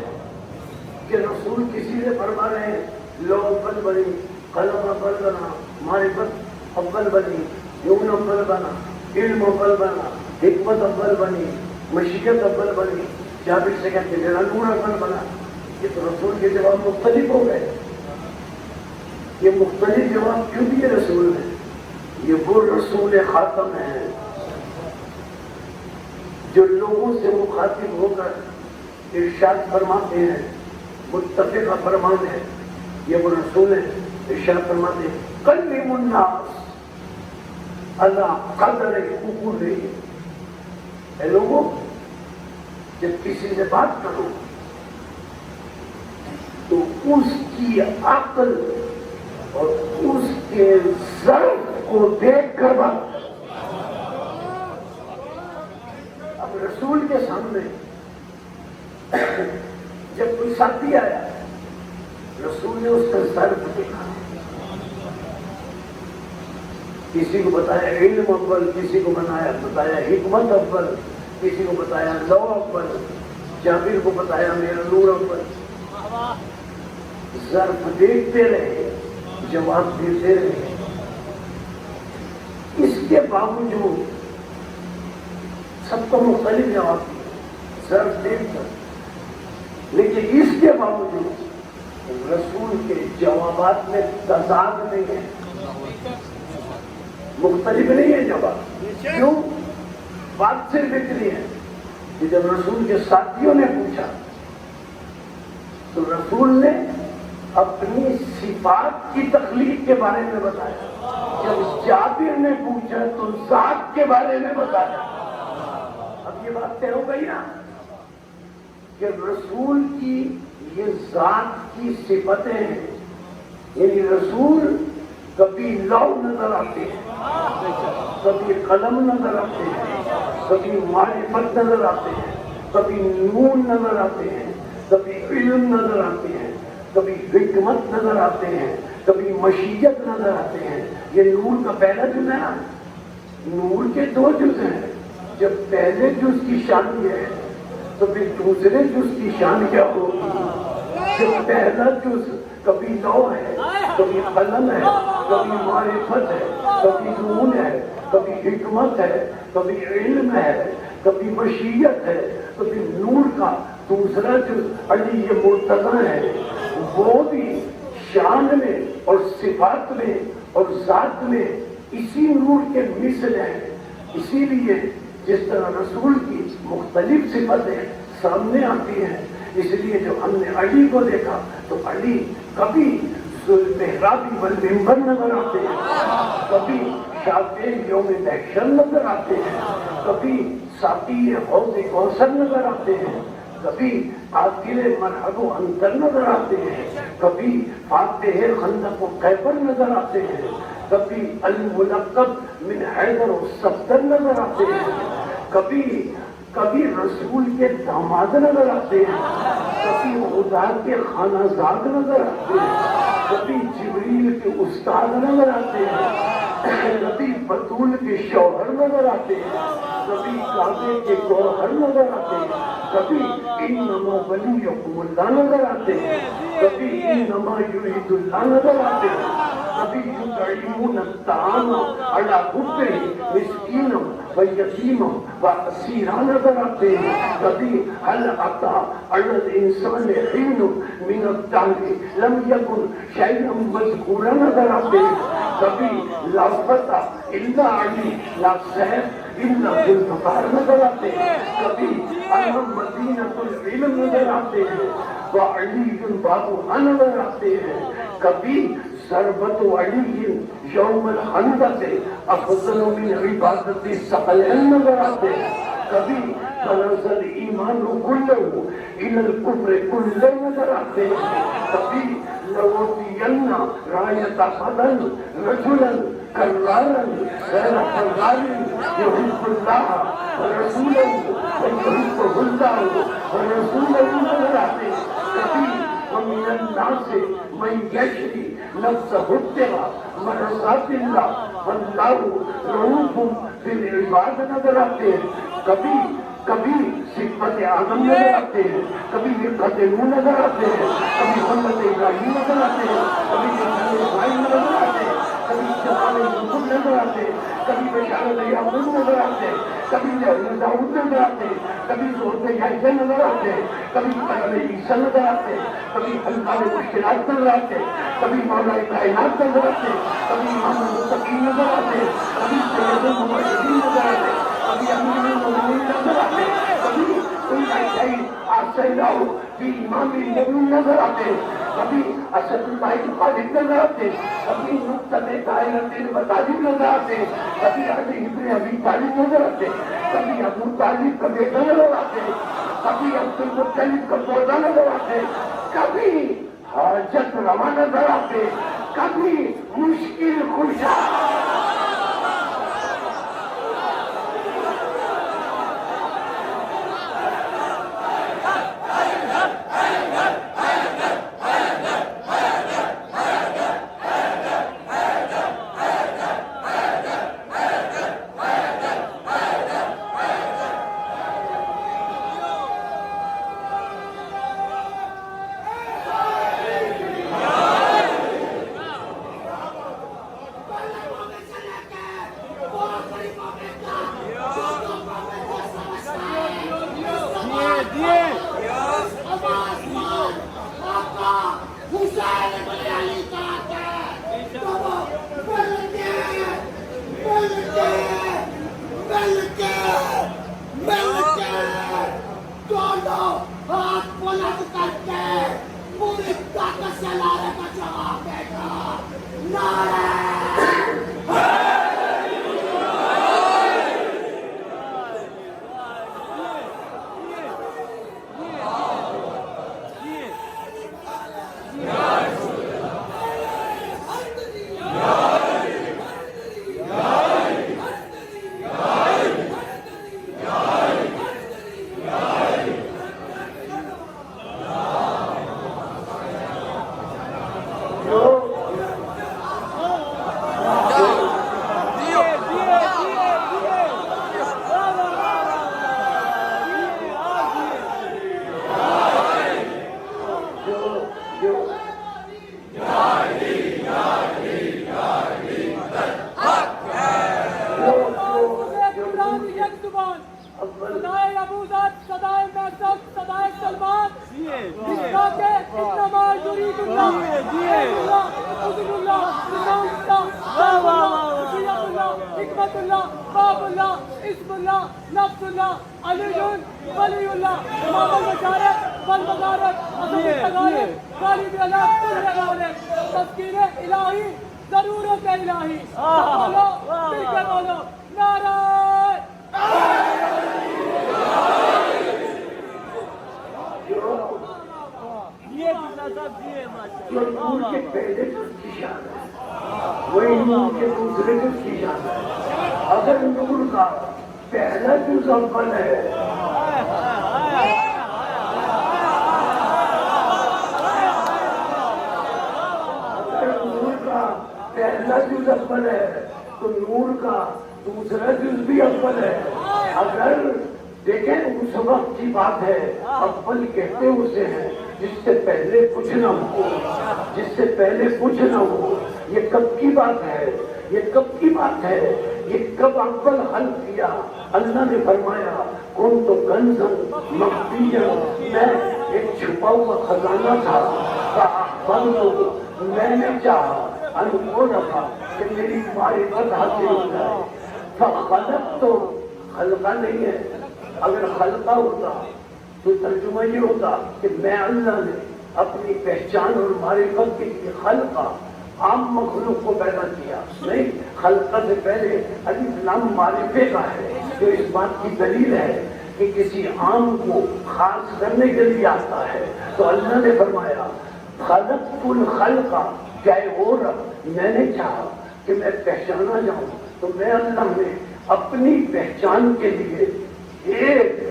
S1: کہ رسول کسی سے فرما رہے ہیں لو اول بنی قلم اول بنا معرفت اول بنی یمن اول بنا علم اول بنا حکمت اول بنی مشیت اول بنی جابر سے کہتے ہیں میرا نور اکبر بنا. یہ تو رسول کے جواب مختلف ہو گئے. یہ مختلف جواب کیوں دیے رسول نے؟ یہ وہ رسول خاتم ہے جو لوگوں سے مخاطب ہو کر ارشاد فرماتے ہیں، متفقہ فرمان ہے. یہ وہ رسول ہیں ارشاد فرماتے ہیں کلم الناس اللہ قدر عقول. اے لوگوں، جب کسی سے بات کرو تو اس کی عقل اور اس کے ظرف کو دیکھ کر بات. اب رسول کے سامنے جب کوئی ساتھی آیا، رسول نے اس کا ظرف دیکھا. کسی کو بتایا علم اول، کسی کو بتایا حکمت اول، کسی کو بتایا لو اول، جابر کو بتایا میرا نور اول. ظرف دیکھتے رہے، جواب دیتے رہے. اس کے باوجود سب کو مختلف جواب دیا ظرف دیکھ کر، لیکن اس کے باوجود رسول کے جوابات میں تضاد نہیں ہے، مختلف نہیں ہے جواب. کیوں؟ بات صرف اتنی ہے کہ جب رسول کے ساتھیوں نے پوچھا تو رسول نے اپنی صفات کی تخلیق کے بارے میں بتایا. جب جابر نے پوچھا تو ذات کے بارے میں بتایا. اب یہ بات طے ہو گئی نا کہ رسول کی یہ ذات کی صفتیں ہیں. یعنی رسول کبھی لو نظر آتے ہیں، کبھی قلم نظر آتے ہیں، کبھی معرفت نظر آتے ہیں، کبھی نور نظر آتے ہیں، کبھی علم نظر آتے ہیں، کبھی حکمت نظر آتے ہیں، کبھی مشیت نظر آتے ہیں. یہ نور کا پہلا جز ہے نا. نور کے دو جز ہیں. جب پہلے جز کی شان یہ ہے تو پھر دوسرے جز کی شان کیا ہوگی؟ جب پہلا جز کبھی لو ہے، کبھی قلم ہے، کبھی معرفت ہے، کبھی نون ہے، کبھی حکمت ہے، کبھی علم ہے، کبھی مشیت ہے، کبھی نور کا دوسرا جز علی مرتضی ہے. وہ بھی شان میں اور صفات میں اور ذات میں اسی نور کے مثل ہیں. اسی لیے جس طرح رسول کی مختلف صفتیں سامنے آتی ہیں، اس لیے جب ہم نے علی کو دیکھا تو علی کبھی محرابی والمنبر نظر آتے ہیں، کبھی شافع یوم محشر نظر آتے ہیں، کبھی ساقی حوض کوثر نظر آتے ہیں، کبھی قاتل مرحب و انتر نظر آتے ہیں، کبھی فاتح خندق و خیبر نظر آتے ہیں، کبھی الملقب من حیدر و صفدر نظر آتے ہیں، کبھی رسول کے داماد نظر آتے ہیں، کبھی خدا کے خانہ زاد نظر آتے ہیں، کبھی جبریل کے استاد نظر آتے ہیں، کبھی بطول کے شوہر نظر آتے ہیں، کبھی کعبے کے گوہر نظر آتے ہیں، کبھی انما ولیکم اللہ نظر آتے ہیں، کبھی انما یرید اللہ نظر آتے ہیں، کبھی یطعمون الطعام علی حبہ مسکینا ویتیما واسیرا نظر آتے ہیں، کبھی هل اتی علی الانسان حین من الدہر لم یکن شیئا مذکورا نظر آتے ہیں، کبھی لا فتح الا علی لا سیف الا ذوالفقار نظر آتے ہیں، کبھی اہم مدینۃ العلم نظر آتے ہیں، وعلی بابوہا نظر آتے ہیں، کبھی ضربت علی یوم الخندق افضل من عبادت الثقلین نظر آتے ہیں، کبھی تنزل ایمان کلہ الی الکفر کلہ نظر آتے ہیں، کبھی لوٹین رایت بدن رجلا کرارا غیر فرار یحب اللہ ورسولہ ویحبہ اللہ ورسولہ نظر آتے ہیں، کبھی ومن الناس من یشری نفسہ ابتغاء مرضات اللہ واللہ رؤوف بالعباد نظر آتے ہیں، کبھی صفت اعظم نظر آتے ہیں، کبھی رفعت نور نظر آتے ہیں، کبھی سنت ابراہیم نظر آتے ہیں، کبھی سنت اسماعیل نظر آتے ہیں، کبھی سارے یوسف نظر آتے، کبھی بشارت یعقوب نظر آتے، کبھی داؤد نظر آتے، کبھی صورت یحییٰ نظر آتے، کبھی قلم عیسیٰ نظر آتے، کبھی خلقان مشکلات نظر آتے، کبھی مولا کائنات نظر آتے، کبھی امام المتقین نظر آتے، کبھی سید المبشرین نظر آتے، کبھی امیر المؤمنین نظر آتے، کبھی امام النبی نظر آتے، کبھی اسد اللہ خالد نظر آتے، کبھی مقتدی دائرۃ المساجد نظر آتے، کبھی علی ابن ابی طالب نظر آتے، کبھی ابو طالب کا بیٹا نظر آتے، کبھی عبد المطلب کا پوتا نظر آتے، کبھی حاجت روا نظر آتے، کبھی مشکل خوشا۔ وہی نور کے دوسرے جز کی جان ہے۔ اگر نور کا پہلا جز اول ہے، اگر نور کا پہلا جز اول ہے تو نور کا دوسرا جز بھی اول ہے۔ اگر دیکھیں اس وقت کی بات ہے، اول کہتے اسے ہیں جس سے پہلے کچھ نہ ہو، جس سے پہلے کچھ نہ ہو۔ یہ کب کی بات ہے؟ یہ کب کی بات ہے؟ یہ کب اول حل کیا؟ اللہ نے فرمایا کون تو کنزن مخفیا، میں ایک چھپا ہوا خزانہ تھا، میں نے چاہا ان کو رکھا کہ میری معرفت حاصل ہو جائے۔ فخلق تو خلقہ نہیں ہے، اگر خلقہ ہوتا تو ترجمہ یہ ہوتا کہ میں اللہ نے اپنی پہچان اور معرفت کے لیے خلقہ عام مخلوق کو پیدا کیا، نہیں، خلقہ سے پہلے الف لام معرفے کا ہے، جو اس بات کی دلیل ہے کہ کسی عام کو خاص کرنے کے لیے آتا ہے۔ تو اللہ نے فرمایا خلقت الخلقہ، کیا ہو رہا، میں نے چاہا کہ میں پہچانا جاؤں تو میں اللہ نے اپنی پہچان کے لیے ایک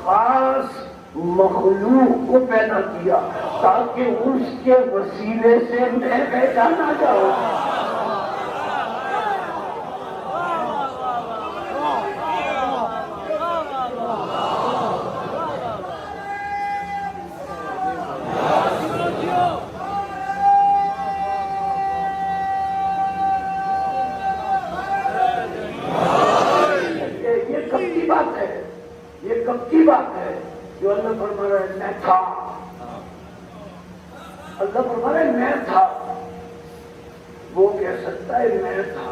S1: خاص مخلوق کو پیدا کیا تاکہ اس کے وسیلے سے میں پہچانا جاؤں۔ یہ کب کی بات ہے جو اللہ فرما رہا ہے میں تھا؟ اللہ فرما رہا ہے میں تھا، وہ کہہ سکتا ہے میں تھا،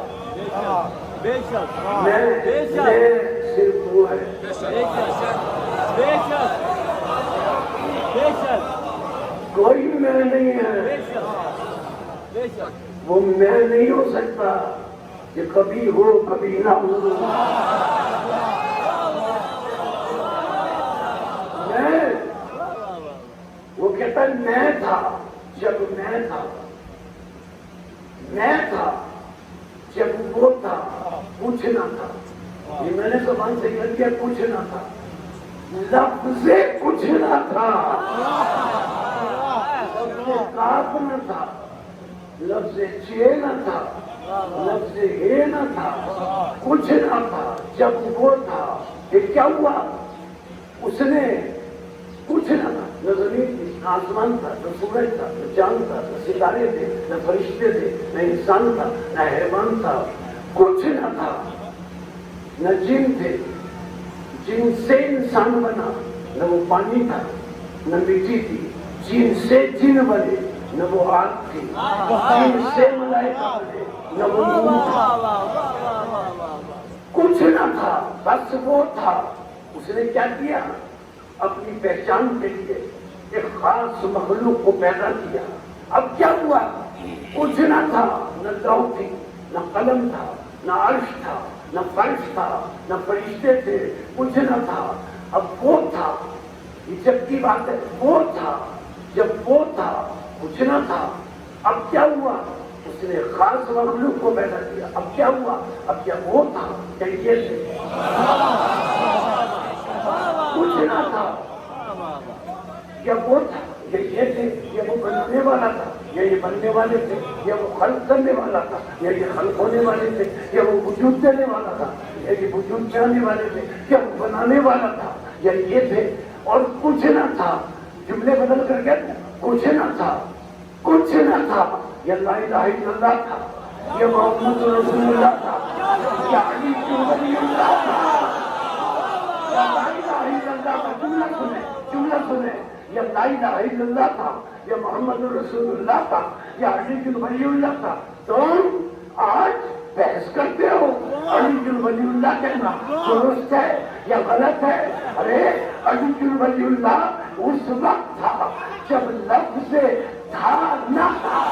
S1: میں صرف وہ ہے، کوئی میں نہیں ہے، وہ میں نہیں ہو سکتا کہ کبھی ہو کبھی نہ ہو، میں وہ کہتا ہے میں تھا جب میں تھا، میں تھا جب وہ تھا، پوچھنا تھا، یہ میں نے زبان سے کر دیا، پوچھنا تھا، لفظ پوچھنا تھا، کاف نہ تھا، لفظ چے نہ تھا، لفظ ہے نہ تھا، کچھ نہ تھا جب وہ تھا، پھر کیا ہوا؟ اس نے کچھ نہ تھا، نہ زمین تھی، نہ آسمان تھا، نہ سورج تھا، نہ چاند تھا، نہ ستارے تھے، نہ فرشتے تھے، نہ انسان تھا، نہ حیوان تھا، کچھ نہ تھا، نہ جن تھے، جن سے انسان بنا، نہ وہ پانی تھا، نہ مٹی تھی، جن سے جن بنے، نہ وہ آگ تھی، جن سے ملائکہ بنے، نہ وہ نور تھا، کچھ نہ تھا، بس وہ تھا۔ اس نے کیا کیا؟ اپنی پہچان کے لیے ایک خاص مخلوق کو پیدا کیا۔ اب کیا ہوا؟ کچھ نہ تھا، نہ لوح تھی، نہ قلم تھا، نہ عرش تھا، نہ فرش تھا، نہ فرشتے تھے، کچھ نہ تھا، اب وہ تھا۔ یہ جب کی بات ہے، وہ تھا جب وہ تھا، کچھ نہ تھا، اب کیا ہوا؟ اس نے خاص مخلوق کو پیدا کیا۔ اب کیا ہوا؟ اب کیا وہ تھا کہ یہ تھے؟ کچھ نہ تھا، کیا وہ تھا؟ یہ تھے، یہ وہ بنانے والا تھا، یہ بننے والے تھے، یہ وہ خلق کرنے والا تھا، یہ خلق ہونے والے تھے، یہ وہ وجود دینے والا تھا، یہ وجود جانے والے تھے، یہ وہ بنانے والا تھا، یہ تھے، اور کچھ نہ تھا۔ جملے بدل کر کے کچھ نہ تھا، کچھ نہ تھا، یہ لا الہ الا اللہ تھا، یہ محمد رسول اللہ تھا، یہ علی ولی اللہ تھا، یہ لا الہ الا اللہ کا جملہ سنے، جملہ سنے، یہ لا الہ الا اللہ تھا، یہ محمد رسول اللہ تھا، یہ علی ولی اللہ تھا۔ تم آج بحث کرتے ہو علی ولی اللہ کہنا درست ہے یا غلط ہے؟ ارے علی ولی اللہ اس وقت تھا جب لفظ تھا نہ تھا۔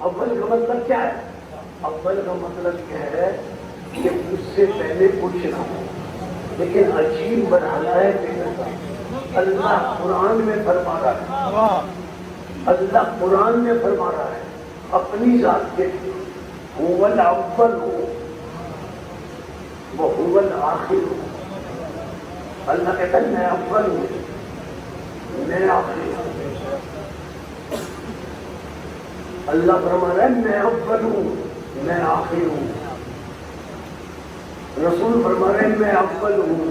S1: اول کا مطلب کیا ہے؟ اول کا مطلب کیا ہے کہ اس سے پہلے کچھ نہ ہو، لیکن عجیب بنانا ہے اللہ قرآن میں فرما رہا ہے، اللہ قرآن میں فرما رہا ہے اپنی ذات کے هو الاول ہو وہ هو الآخر ہو۔ اللہ کہتا ہے میں اول ہوں، میں آخر ہوں۔ اللہ فرما رہا ہے میں اول ہوں، میں آخر ہوں۔ رسول فرما رہے ہیں میں اول ہوں۔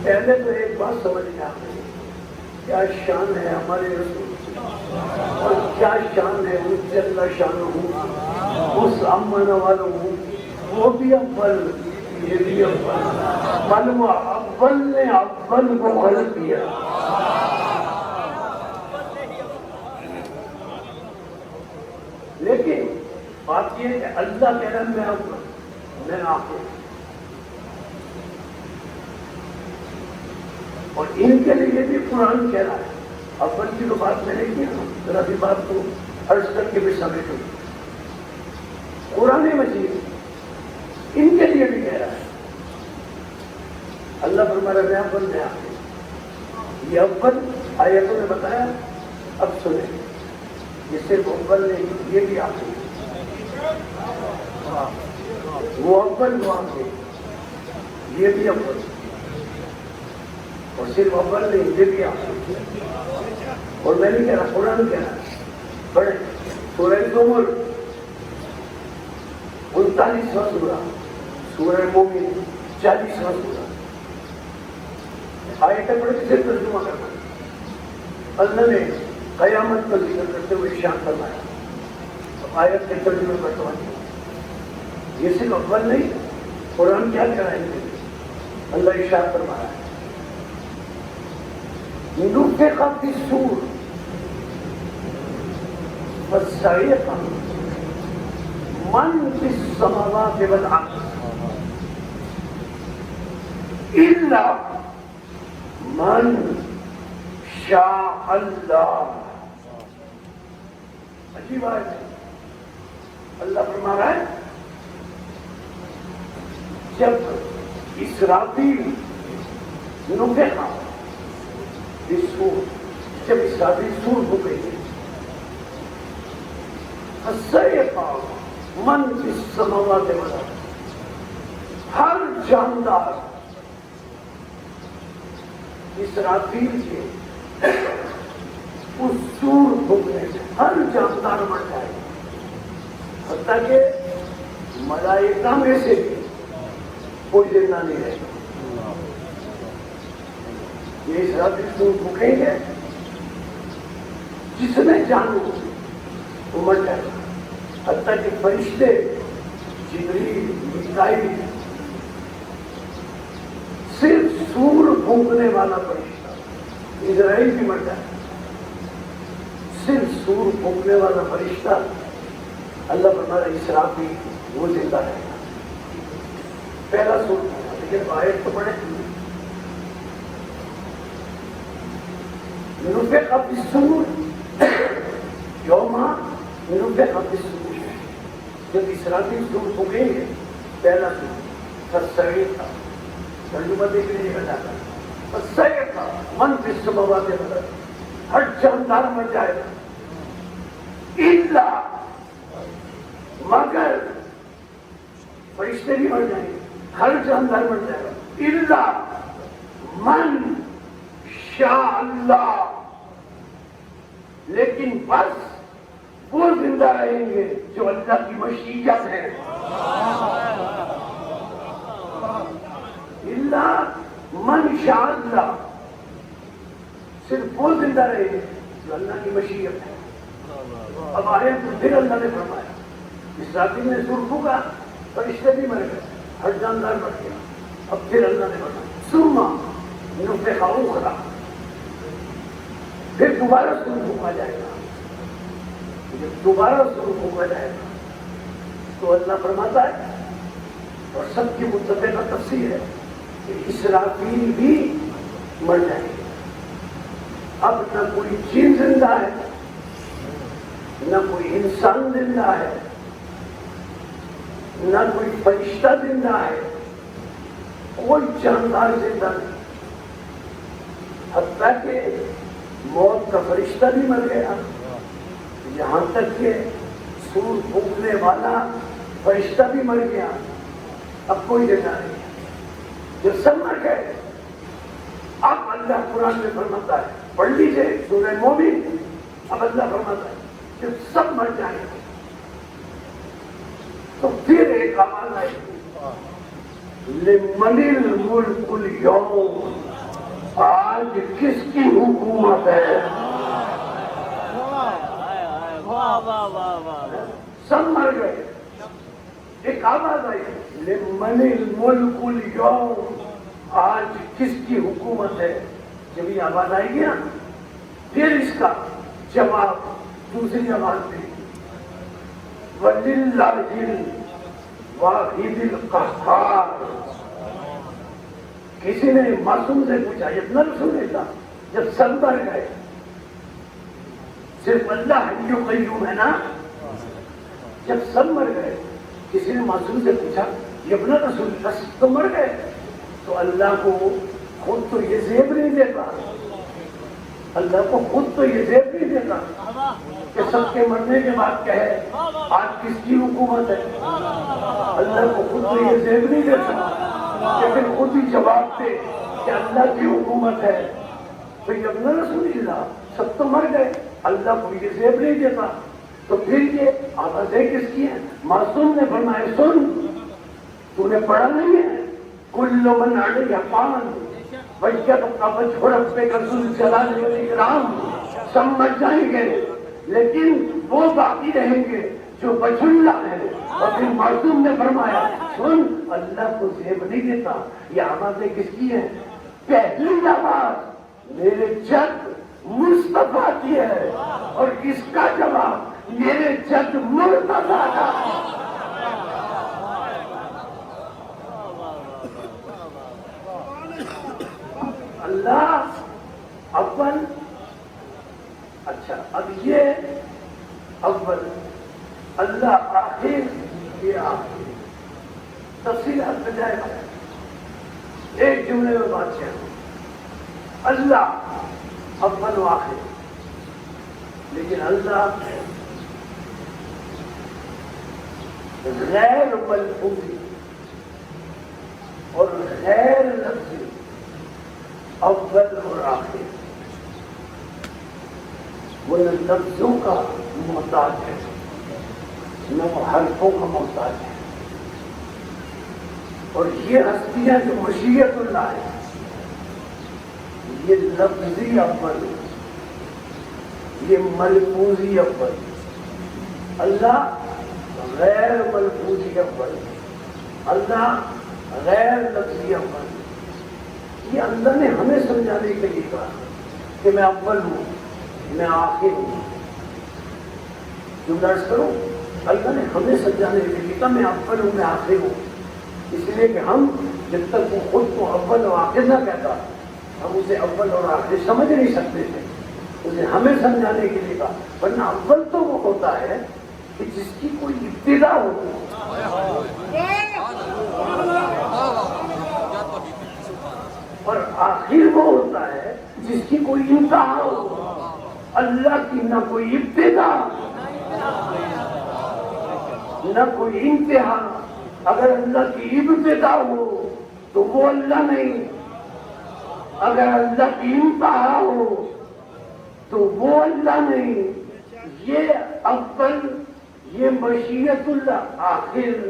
S1: پہلے تو ایک بات سمجھ میں آ گئی، کیا شان ہے ہمارے رسول اور کیا شان ہے ان سے اللہ شان ہوں اس امن والوں ہوں، وہ بھی اول یہ بھی اول، معلوم اول نے اول کو غلط کیا۔ لیکن بات یہ ہے کہ اللہ کہہ رہا ہے میں اول، میں آخر، اور ان کے لیے بھی قرآن کہہ رہا ہے۔ اول کی تو بات میں نے کی نا، ذرا بھی بات کو عرض کر کے بھی سمیٹوں۔ قرآن مجید ان کے لیے بھی کہہ رہا ہے، اللہ فرما رہا ہے میں اول میں آخر۔ یہ اول آیتوں نے بتایا، اب سنیں یہ صرف اول نہیں، یہ بھی آخر، وہ اول وہ آخر، یہ بھی اول، اور صرف اول نہیں یہ بھی آخر۔ اور میں نہیں کہہ رہا، قرآن کہہ رہا ہے، بڑے سورہ زمر 39واں سورہ، سورہ مومن 40واں سورہ، آیت پڑھ کے صرف ترجمہ کرنا۔ اللہ نے قیامت کا ذکر کرتے ہوئے ارشاد فرمایا، آیت کے ترجمے پر توجہ، یہ صرف اول نہیں، قرآن کیا کہہ رہا ہے، اللہ ارشاد فرمایا ہے نفخ فی الصور فصعق من فی السماوات والارض الا من شاء اللہ۔ عجیب بات ہے، اللہ فرما رہا ہے جب اسرافیل نفخ جب اسرافیل سور پھونکیں گے، فصعق من فی السماوات والارض، ہر جاندار اسرافیل کے اس سور پھونکنے سے ہر جاندار مر جائے گا، حتیٰ کہ ملائکہ میں سے بھی کوئی زندہ نہیں رہے گا۔ یہ اسرافیل سور پھونکیں گے، جس میں جان ہو وہ مر جائے گا، حتیٰ کہ فرشتے جبریل میکائیل، صرف سور پھونکنے والا فرشتہ اسرائیل بھی مر جائے گا، صرف سور پھونکنے والا فرشتہ اللہ فرما رہا ہے اسرافیل وہ زندہ رہے گا۔ پہلا سور پھونکا، لیکن آیت تو پڑھے نفخ فی الصور یوم نفخ فی الصور، جب اسرافیل سور پھونکیں گے، پہلا سور فصعق، ترجمہ دیکھنے نہیں بتاتا، فصعق من فی السماوات والارض، ہر جاندار مر جائے گا، الا مگر فرشتے بھی مر جائیں گے، ہر جاندار مر جائے گا، الا من شاء اللہ، لیکن بس وہ زندہ رہیں گے جو اللہ کی مشیت ہے، الا من شاء اللہ، صرف وہ زندہ رہیں گے جو اللہ کی مشیت ہے۔ اب آئے تو پھر اللہ نے فرمایا اسرافیل نے سور پھونکا، فرشتے بھی مر گئے، ہر جاندار مر گیا، اب پھر اللہ نے فرمایا ثم نفخ اخری، پھر دوبارہ سور پھونکا جائے گا، جب دوبارہ سور پھونکا جائے گا تو اللہ فرماتا ہے، اور سب کی متفقہ تفسیر ہے کہ اسرافیل بھی مر جائیں گے، اب نہ کوئی جن زندہ ہے، نہ کوئی انسان زندہ ہے، نہ کوئی فرشتہ زندہ ہے، کوئی جاندار زندہ نہیں، حتیٰ کہ موت کا فرشتہ بھی مر گیا، یہاں تک کہ سور پھونکنے والا فرشتہ بھی مر گیا، اب کوئی زندہ نہیں، جب سب مر گئے اب اللہ قرآن میں فرماتا ہے، پڑھ لیجئے سورہ مومن، اب اللہ فرماتا ہے جب سب مر جائیں گے تو پھر ایک آواز آئے گی لمن الملک اليوم، آج کس کی حکومت ہے؟ سب مر گئے. ایک آواز آئی لمن الملک اليوم، آج کس کی حکومت ہے؟ جب یہ آواز آئے گی نا پھر اس کا جواب دوسری آواز دے گی وَلِلَّهِ الْوَاحِدِ الْقَهَّارِ. کسی نے معصوم سے پوچھا اتنا رسول اللہ جب سب مر گئے صرف اللہ حی و قیوم ہے نا؟ جب سب مر گئے کسی نے معصوم سے پوچھا یہ اپنا رسول اللہ تو مر گئے تو اللہ کو خود تو یہ زیب نہیں دیتا، اللہ کو خود تو یہ زیب نہیں دیتا کہ سب کے مرنے کے بعد کہے آج کس کی حکومت ہے. اللہ کو خود تو یہ زیب نہیں دیتا کہ پھر خود ہی جواب دے کہ اللہ کی حکومت ہے. تو یہ اپنا رسول اللہ سب تو مر گئے، اللہ کو یہ زیب نہیں دیتا. تو پھر یہ آوازیں کس کی ہیں؟ معصوم نے فرمایا سن، تو نے پڑھا نہیں ہے کل من علیہ فان ویبقى وجہ ربک ذو الجلال والاکرام. سب مر جائیں گے لیکن وہ باقی رہیں گے جو وجہ اللہ ہے. اور پھر معصوم نے فرمایا سن، اللہ کو زیب نہیں دیتا. یہ آوازیں کس کی ہیں؟ پہلی آواز میرے جد مصطفیٰ کی ہے اور اس کا جواب میرے جد مرتضیٰ کا. اللہ اول، اچھا اب یہ اول، اللہ آخر، یہ آخر تفصیلات میں جائے گا. ایک جملے میں بات کیا، اللہ اول و آخر، لیکن اللہ غیر ملفوظی اور غیر لفظی اول اور آخر. وہ نہ لفظوں کا محتاج ہے نہ وہ حرفوں کا محتاج ہے. اور یہ ہستیاں جو مشیت اللہ ہے یہ لفظی اول، یہ ملفوظی اول. اللہ غیر ملفوظی اول، اللہ غیر لفظی اول. یہ اللہ نے ہمیں سمجھانے کے لیے کہا کہ میں اول ہوں، میں آخر ہوں. جملہ عرض کروں، اللہ نے ہمیں سمجھانے کے لیے کہا میں اول ہوں، میں آخر ہوں. اس لیے کہ ہم جب تک وہ خود کو اول و آخر نہ کہتا ہم اسے اول اور آخر سمجھ نہیں سکتے تھے. اسے ہمیں سمجھانے کے لیے کہا، ورنہ اول تو وہ ہوتا ہے کہ جس کی کوئی ابتدا ہوتی ہے اور آخر وہ ہوتا ہے جس کی کوئی انتہا ہو. اللہ کی نہ کوئی ابتدا نہ کوئی انتہا. اگر اللہ کی ابتدا ہو تو وہ اللہ نہیں، اگر اللہ کی انتہا ہو تو وہ اللہ نہیں. یہ اول، یہ مشیت اللہ آخر،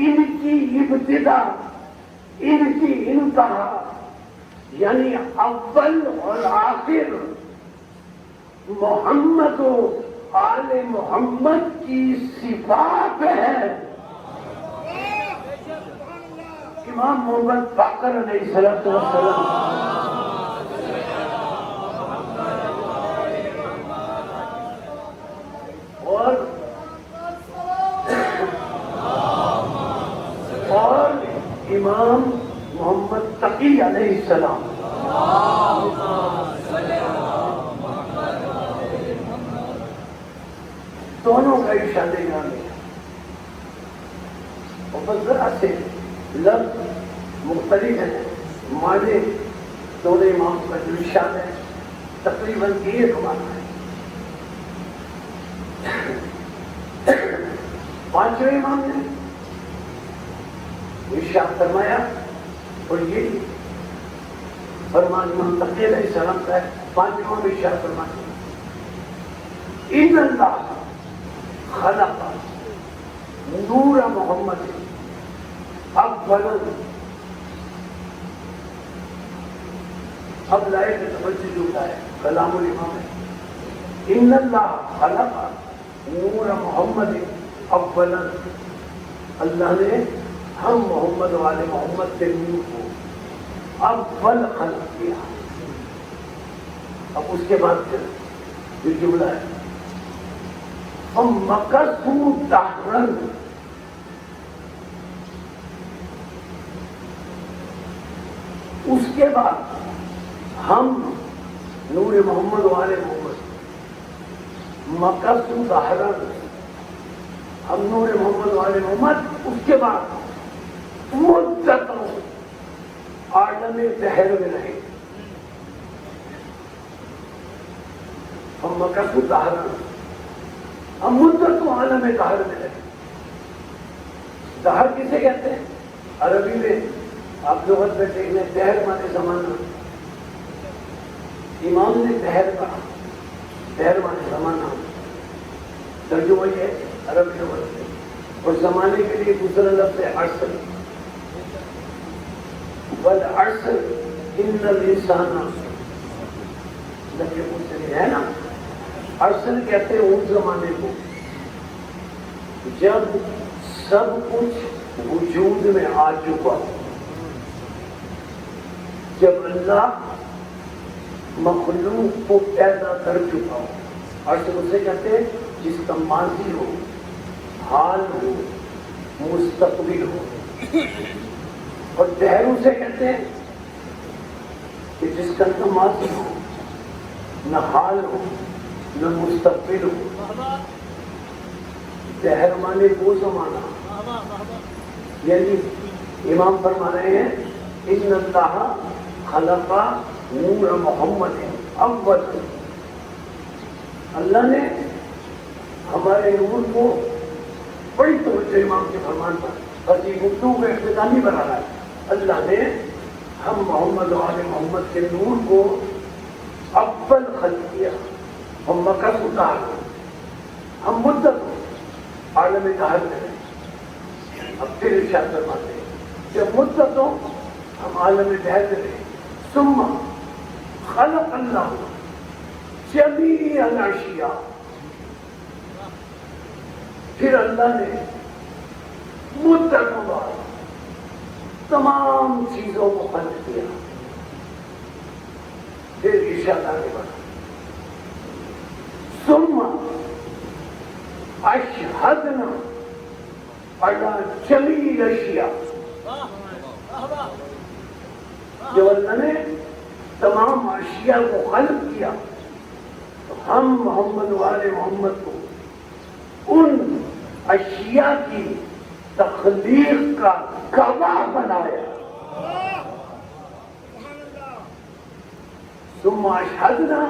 S1: ان کی ابتدا ان کی انتہا یعنی اول اور آخر محمد و آل محمد کی صفات ہے. امام محمد باقر علیہ السلام اور امام محمد تقی علیہ السلام دونوں کا ارشاد گرامی ہے. اور بس ذرا سے لفظ مختلف ہے، معنی دونوں امام کا جو ارشاد ہے تقریباً ایک معنی ہے. پانچویں امام نے ارشاد فرمایا اور یہ فرمان امام تقی علیہ السلام کا ہے. پانچواں میں ارشاد فرمایا ان اللہ خلق نور محمد اول اب لائے کہ توجہ جھوٹا ہے کلام الامام ہے ان اللہ خلق نور محمد اولا اللہ نے ہم محمد والے محمد کے نور کو اول خلق کیا. اب اس کے بعد یہ جملہ ہے ہم مکثوا دہرا اس کے بعد ہم نور محمد والے محمد مکثوا دہرا ہم نور محمد والے محمد اس کے بعد مدتوں عالم دہر میں رہے. ہم مکثوا دہرا ہم مدتوں عالم دہر میں رہے. دہر کسے کہتے ہیں؟ عربی میں آپ لغت میں دیکھ لیں دہر مانے زمانہ. امام نے دہر کہا دہر مانے زمانہ ترجمہ یہ ہے عربی لغت میں. اور زمانے کے لیے دوسرا لفظ ہے عصر. والعصر ان الانسان لفظ مسلم ہے نا. عصر کہتے ہیں اس زمانے کو جب سب کچھ وجود میں آ چکا ہو. جب اللہ مخلوق کو پیدا کر چکا ہو. عصر اسے کہتے ہیں جس کا ماضی ہو حال ہو مستقبل ہو. اور دہر اسے کہتے ہیں کہ جس کا نہ ماضی ہو نہ حال ہو نہ مستقبل ہو. دہر مانے وہ زمانہ یعنی امام فرما رہے ہیں ان اللہ خلق نور محمد اول اللہ نے ہمارے نور کو بڑی توجہ امام کے فرمان پر اور یہ گفتگو کا اختتامی بنا رہا ہے. اللہ نے ہم محمد والے محمد کے نور کو اول خلق کیا. ہم مکثوا اتار ہم مدت عالم دہر میں رہے. اب پھر ارشاد فرماتے ہیں جب مدتوں ہم عالم دہر میں رہے ثم خلق اللہ جمیع الاشیاء پھر اللہ نے مدتوں بعد تمام چیزوں کو خلق کیا. پھر ارشاد آگے بڑھا ثم اشہدنا علی جمیع الاشیاء. جب اللہ نے تمام اشیاء کو خلق کیا تو ہم محمد والے محمد کو ان اشیاء کی تخلیق کا گواہ بنایا. ثم اشہدنا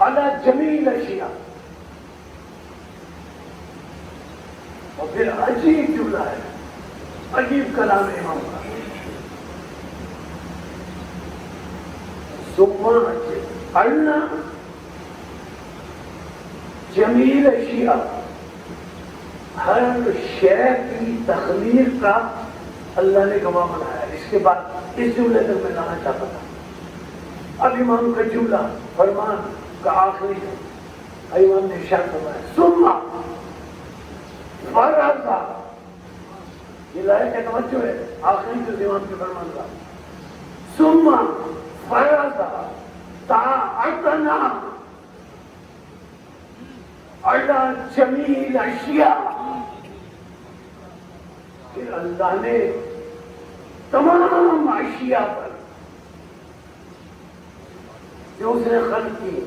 S1: علی جمیع الاشیاء. اور پھر عجیب جملہ ہے عجیب کلام امام کا ثم اشہدنا جمیع الاشیاء ہر شے کی تخلیق کا اللہ نے گواہ بنایا. اس کے بعد اس جملے تک میں لانا چاہتا تھا. اب امام کا جملہ فرمان کا آخری ہے امام نے ارشاد فرمایا ثم فرض. یہ لائق ہے توجہ ہے آخری جو امام کے فرمان کا ثم فرض طاعتنا علی جمیع الاشیاء. پھر اللہ نے تمام اشیاء پر جو اس نے خلق کی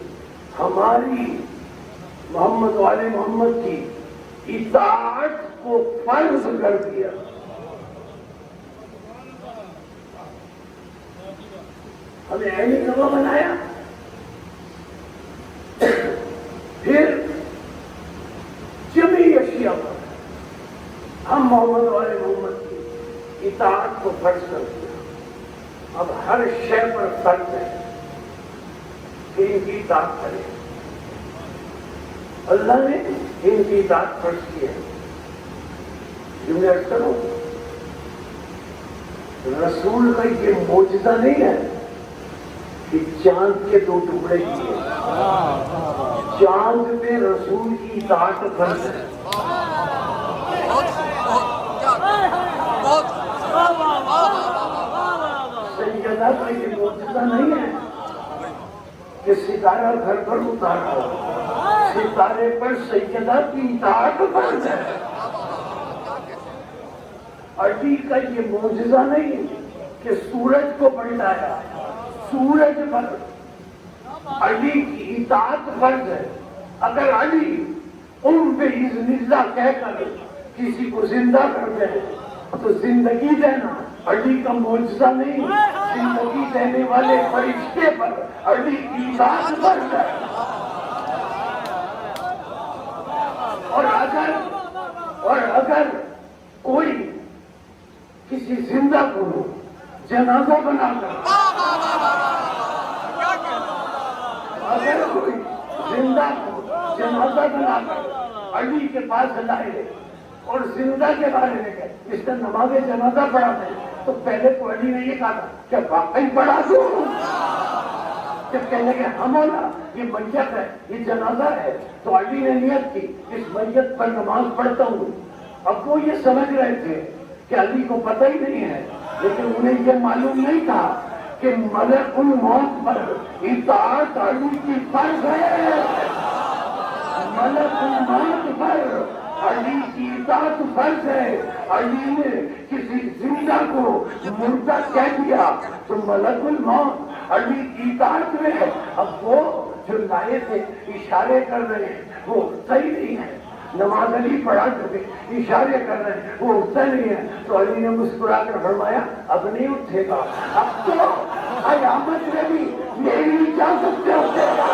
S1: ہماری محمد والے محمد کی اطاعت کو فرض کر دیا. ہمیں عینی گواہ بنایا. پھر جمیع اشیاء پر ہم محمد والے محمد کی اطاعت کو فرض کر دیا. اب ہر شے پر فرض ہے کہ ان کی اطاعت کرے. اللہ نے ان کی اطاعت فرض کی ہے. جملے عرض کرو رسول کا یہ معجزہ نہیں ہے کہ چاند کے 2 ٹکڑے کیے، چاند میں رسول کی اطاعت فرض ہے۔ سیدہ کا یہ معجزہ نہیں ہے کہ ستارہ گھر پر اتارا ہو، ستارے پر سیدہ کی اطاعت فرض ہے۔ علی کا یہ معجزہ نہیں کہ سورج کو پلٹایا، سورج پر علی کی اطاعت فرض ہے۔ اگر علی بِإِذْنِ اللہ کہہ کر کسی کو زندہ کر دے تو زندگی دینا علی کا معجزہ نہیں، زندگی دینے والے فرشتے پر علی کی اطاعت فرض ہے۔ اور اگر کوئی کسی زندہ کو جنازہ بنا کر، اگر کوئی زندہ کو جنازہ بنا کر علی کے پاس لائے اور زندہ کے بارے میں کہ اس کا نماز جنازہ پڑھا ہے، تو پہلے تو علی نے یہ کہا تھا کہ واقعی پڑھا دوں، جب کہنے کہ ہم مولا یہ میت ہے، یہ جنازہ ہے، تو علی نے نیت کی اس میت پر نماز پڑھتا ہوں۔ اب وہ یہ سمجھ رہے تھے کہ علی کو پتہ ہی نہیں ہے، لیکن انہیں یہ معلوم نہیں تھا کہ ملک الموت پر اطاعت علی کی فرض ہے۔ ملک الموت پر علی کی اطاعت فرض ہے۔ علی نے کسی زندہ کو مردہ کہہ دیا تو ملک الموت علی کی اطاعت میں ہے۔ اب وہ جو لائے تھے اشارے کر رہے ہیں وہ صحیح نہیں ہے، نماز علی پڑھا کرتے اشارے کر رہے ہیں وہ اٹھتا نہیں ہے، تو علی نے مسکرا کر فرمایا اب نہیں اٹھے گا، اب تو قیامت میں بھی میری اجازت سے اٹھے گا۔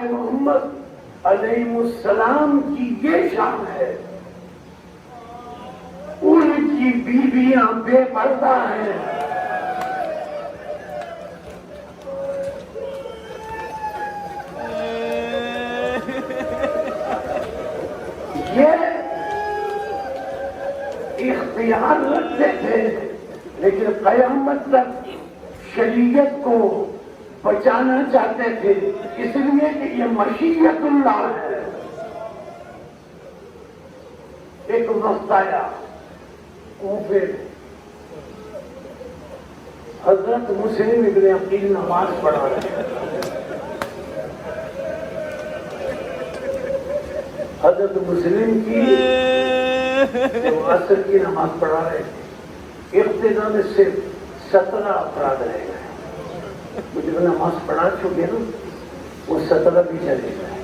S1: محمد علیہ السلام کی یہ شان ہے، ان کی بیویاں بے پردہ ہیں۔ یہ اختیار رکھتے تھے لیکن قیامت تک شریعت کو بچانا چاہتے تھے، اس لیے کہ یہ مشیت اللہ ہے۔ ایک وقت آیا کوفے میں، حضرت مسلم ابن عقیل نماز پڑھا رہے ہیں، حضرت مسلم کی جو عصر کی نماز پڑھا رہے تھے، ابتدا میں صرف 17 افراد رہ گئے، مجھے نماز پڑھا چکے نا وہ 17 بھی چلے گئے۔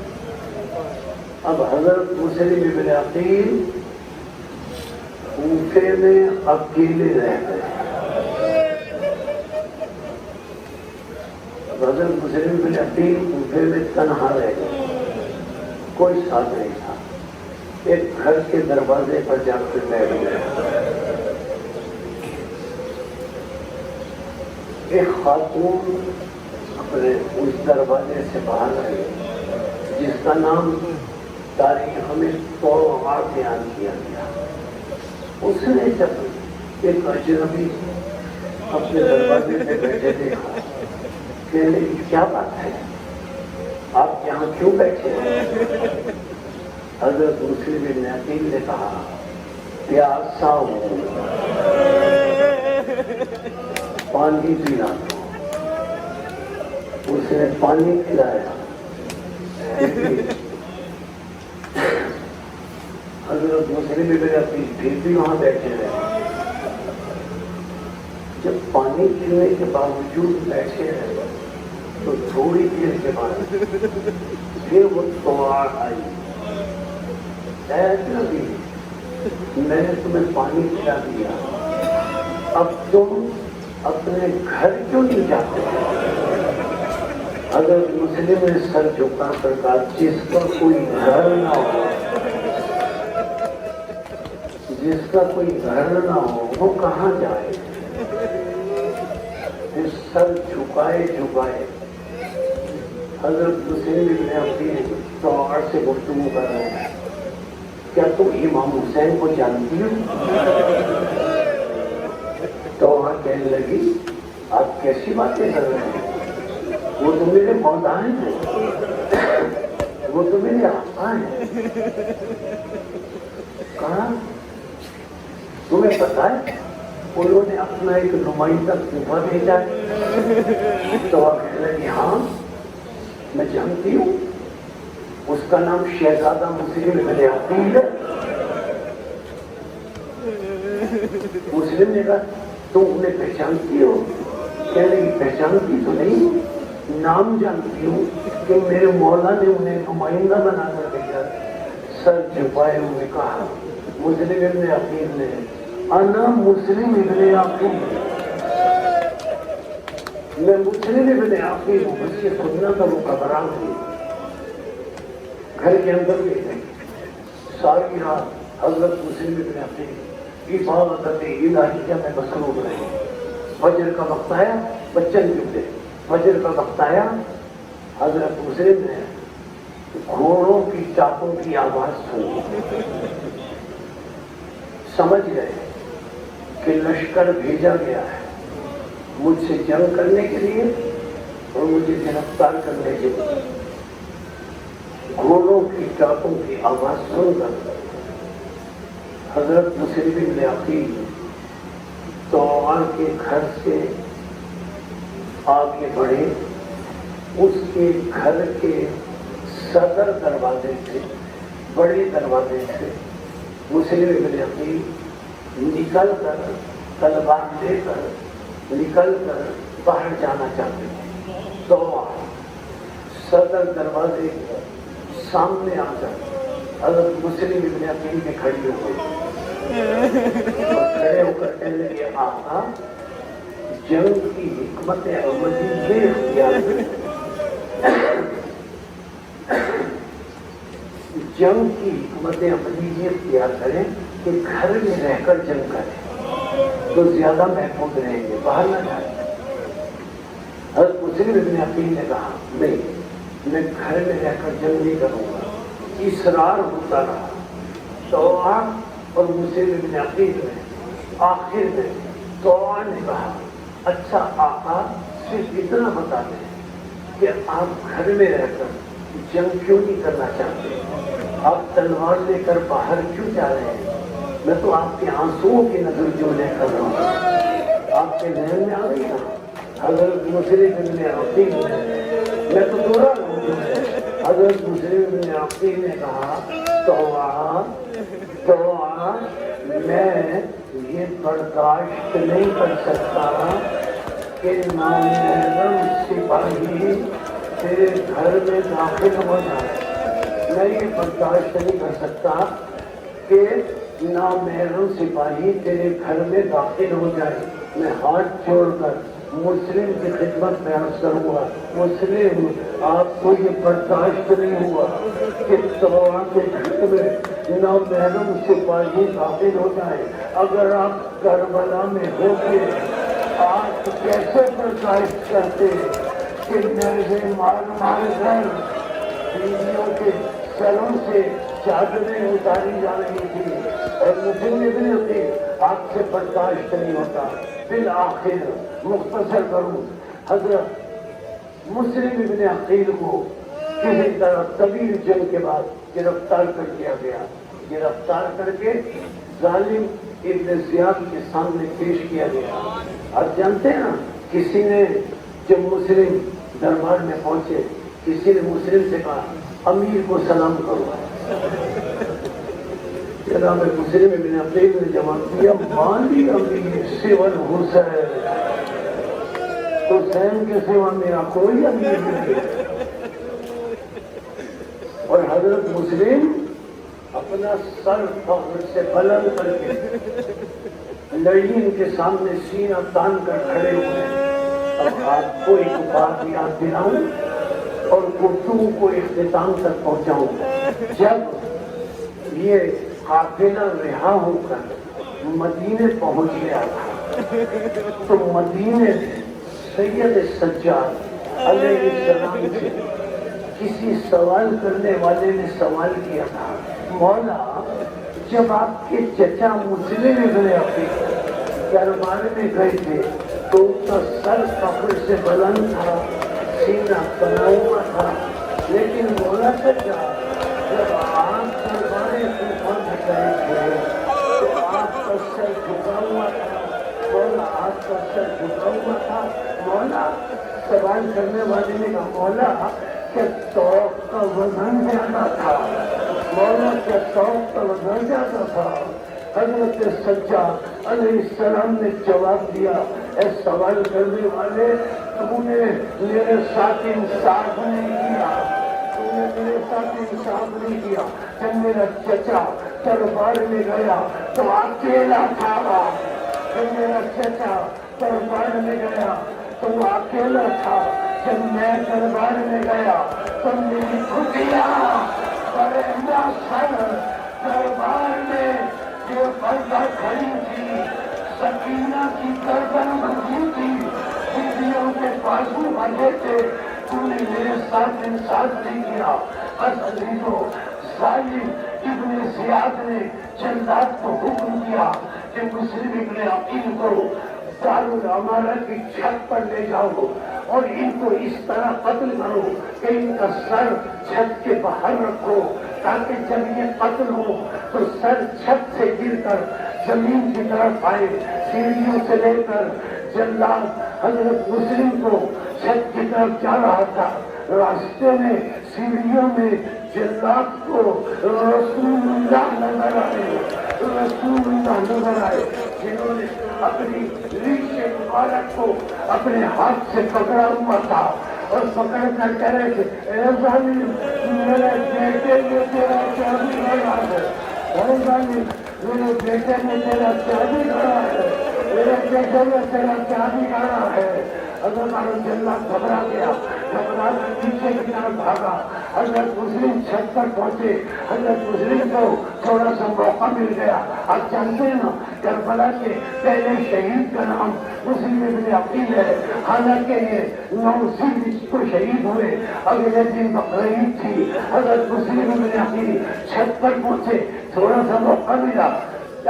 S1: اب حضرت مسلم ابن عقیل کوفے میں اکیلے رہ گئے۔ اب حضرت مسلم ابن عقیل کوفے میں تنہا رہ گئے، کوئی ساتھ نہیں تھا۔ ایک گھر کے دروازے پر جا کر بیٹھ گئے۔ ایک خاتون اپنے اس دروازے سے باہر آئی جس کا نام تاریخ میں طوعا بیان کیا گیا۔ اس نے جب ایک اجنبی اپنے دروازے پہ بیٹھے دیکھا، کہنے کی کیا بات ہے، آپ یہاں کیوں بیٹھے ہیں؟ حضرت مسلم ابن عقیل نے کہا پیاسا ہوں، پانی پینا۔ اس نے پانی پلایا۔ حضرت مسلم ابن عقیل پھر بھی وہاں بیٹھے رہے۔ جب پانی پینے کے باوجود بیٹھے رہے تو تھوڑی دیر کے بعد پھر وہ طوعا آئی، اے نبی میں نے تمہیں پانی پلا دیا، اب تم اپنے گھر کیوں نہیں جاتے؟ اگر مسلم نے سر جھکا کر کہا جس کا کوئی گھر نہ ہو، جس کا کوئی گھر نہ ہو وہ کہاں جائے؟ پھر سر جھکائے جھکائے حضرت مسلم ابن عقیل توڑ سے گفتگو کر رہے ہیں، کیا تم امام حسین کو جانتی ہو؟ تو وہاں کہنے لگی آپ کیسی باتیں کر رہے ہیں، وہ تو میرے مولا ہیں، وہ تو میرے آقا ہیں۔ کہا تمہیں پتا ہے انہوں نے اپنا ایک نمائندہ کوفہ بھیجا ہے؟ تو وہ کہنے لگی ہاں میں جانتی ہوں، اس کا نام شہزادہ مسلم ابن عقیل ہے۔ مسلم نے کہا تم انہیں پہچانتی ہو؟ کہنے لگی پہچانتی تو نہیں، نام جانتی ہوں کہ میرے مولا نے انہیں نمائندہ بنا کر بھیجا۔ سر جھپائے ہوئے کہا مسلم ابن عقیل نے انا مسلم ابن عقیل، میں مسلم ابن عقیل ہوں۔ اس سے سننا تھا وہ گھبرا ہوئی، گھر کے اندر لے گئی۔ ساری رات حضرت مسلم ابن عقیل عبادت الہیہ میں مصروف رہے۔ فجر کا وقت آیا، بچن چکے، فجر کا وقت آیا، حضرت مسلم نے گھوڑوں کی چاقوں کی آواز سنی، سمجھ گئے کہ لشکر بھیجا گیا ہے مجھ سے جنگ کرنے کے لیے اور مجھے گرفتار کرنے کے لیے۔ گھوڑوں کی چاقوں کی آواز سن کر حضرت مسلم ابن عقیل توعا کے گھر سے آگے بڑھے۔ اس کے گھر کے صدر دروازے سے، بڑے دروازے سے مسلم ابن عقیل نکل کر تلوار لے کر نکل کر باہر جانا چاہتے ہیں۔ تو صدر دروازے سامنے آ کر حضرت مسلم ابن عقیل کے کھڑی ہو گئی، کھڑے ہو کر کہنے لگے آقا جنگ کی حکمت عملی یہ اختیار ہے، جنگ کی حکمت عملی یہ اختیار کریں کہ گھر میں رہ کر جنگ کریں تو زیادہ محفوظ رہیں گے، باہر نہ جائیں۔ حضرت مسلم ابن عقیل نے کہا نہیں، میں گھر میں رہ کر جنگ نہیں کروں گا۔ اصرار ہوتا رہا توعا اور مسلم ابن عقیل نے آخر میں توعا نے کہا اچھا آقا صرف اتنا بتا دیں کہ آپ گھر میں رہ کر جنگ کیوں نہیں کرنا چاہتے، آپ تلوار لے کر باہر کیوں جا رہے ہیں؟ میں تو آپ کے آنسوؤں کی نظر جملے کر رہا ہوں، آپ کے ذہن میں آ رہی نا حضرت مسلم ابن عقیل میں تو دورا ہوں۔ حضرت مسلم ابن عقیل نے کہا توعا میں یہ برداشت نہیں کر سکتا کہ نامحرم سپاہی تیرے گھر میں داخل ہو جائے، میں یہ برداشت نہیں کر سکتا کہ نامحرم سپاہی تیرے گھر میں داخل ہو جائے۔ میں ہاتھ چھوڑ کر مسلم کی خدمت میں عرض کروں گا مسلم آپ کو یہ برداشت نہیں ہوا کہ توعا کے گھر میں نامحرم سپاہی داخل ہو جائے؟ اگر آپ کربلا میں ہو کے آپ کیسے برداشت کرتے کہ میرے مار کر بیویوں کے سروں سے چادریں اتاری جا رہی تھی اور مسلم ابن عقیل آپ سے برداشت نہیں ہوتا۔ بالآخر مختصر کروں، حضرت مسلم ابن عقیل کو کسی طرح طویل جنگ کے بعد گرفتار کر دیا گیا، گرفتار کر کے ظالم ابن زیاد کے سامنے پیش کیا گیا۔ آپ جانتے ہیں نا کسی نے جب مسلم دربار میں پہنچے کسی نے مسلم سے کہا امیر کو سلام کرو، جناب مسلم ابن عقیل نے جواب دیا مالی امیر سوى الحسین، حسین کے سوا میرا کوئی امیر نہیں۔ اور حضرت مسلم اپنا سر فخر سے بلند کر کے لڑین کے سامنے سینہ تان کر کھڑے ہوئے. اب آپ کو ایک بات یاد دلاؤں اور گفتگو کو اختتام تک پہنچاؤں. جب یہ قافلہ رہا ہو کر مدینے پہنچ گیا تھا تو مدینے سید سجاد علیہ السلام سے کسی سوال کرنے والے نے سوال کیا تھا، مولا جب آپ کے چچا مسلم ابن عقیل دربار میں گئے تھے تو اس کا سر فخر سے بلند تھا، سینہ بنا ہوا تھا، لیکن مولا چچا جب آپ دربار کوفہ میں گئے تھے تو آپ کا سر جھکا ہوا تھا. مولا آپ کا سر جھکا ہوا تھا. مولا سوال کرنے والے نے کہا، مولا کیا توق کا وزن زیادہ تھا؟ مولا کیا توق کا وزن زیادہ تھا؟ حضرت سجاد علیہ السلام نے جواب دیا، اے سوال کرنے والے، تم نے میرے ساتھ انصاف نہیں کیا. تم نے میرے ساتھ انصاف نہیں کیا. جب میرا چچا دربار میں گیا تو اکیلا تھا. جب میرا چچا دربار میں گیا تو وہ اکیلا تھا. جب میں دربار میں گیا تو میری کھٹیاں اور سر دربار میں جو پردہ کھڑی تھی، سکینہ کی گردن بندھی تھی، بیویوں کے بازو بندھے تھے. تم نے میرے ساتھ انصاف نہیں کیا. بس عزیزو، ظالم ابن زیاد نے جلاد کو حکم دیا کہ مسلم ابن عقیل کو دارالعمارہ کی چھت پر لے جاؤ اور ان کو اس طرح قتل کرو کہ ان کا سر چھت کے باہر رکھو، تاکہ جب یہ قتل ہو تو سر چھت سے گر کر زمین کی طرف آئے. سیڑھیوں سے لے کر جلاد حضرت مسلم کو چھت کی طرف جا رہا تھا. راستے میں سیڑھیوں میں جلاد کو رسول اللہ نظر آئے. رسول اللہ نظر آئے جنہوں نے اپنی ریش مبارک کو اپنے ہاتھ سے پکڑا ہوا تھا اور پکڑ کر کہہ رہے تھے، اے ظالم میرے بیٹے نے تیرا چابی گھڑا ہے. اے ظالم میرے بیٹے نے تیرا چابی گھڑا ہے. میرے بیٹے نے تیرا چابی گھڑا ہے. حضرت جلاد گھبرا گیا، گھبرا کر پیچھے کی طرف بھاگا. حضرت مسلم چھت پر پہنچے. حضرت مسلم کو تھوڑا سا موقع مل گیا. آپ جانتے ہیں نا کربلا کے پہلے شہید کا نام مسلم ابن عقیل ہے. حالانکہ یہ 9 ذی کو شہید ہوئے. اگلے دن بقرعید تھی. حضرت مسلم ابن عقیل چھت پر پہنچے. تھوڑا سا موقع ملا،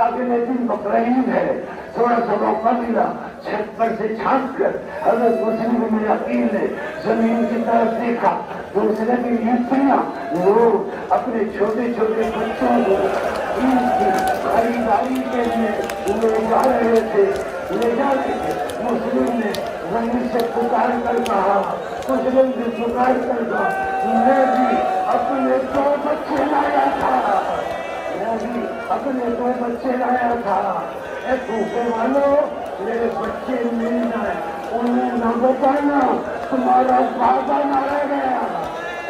S1: اگلے دن بقرعید ہے. تھوڑا سا موقع ملا، چھت پر سے جھانک کر حضرت مسلم ابن عقیل نے زمین کی طرف دیکھا. دوسرے بھی یتیاں لوگ اپنے چھوٹے چھوٹے بچوں کو عید کی خریداری کے لیے لے جا رہے تھے. مسلم نے زمین سے پکار کر کہا، مسلم نے پکار کر کہا، میں بھی اپنے 2 بچے لایا تھا. میں بھی اپنے 2 بچے لایا تھا. اے پھوپے والو، میرے بچے مل جائے، انہیں نہ بتانا تمہارا بابا مارا گیا.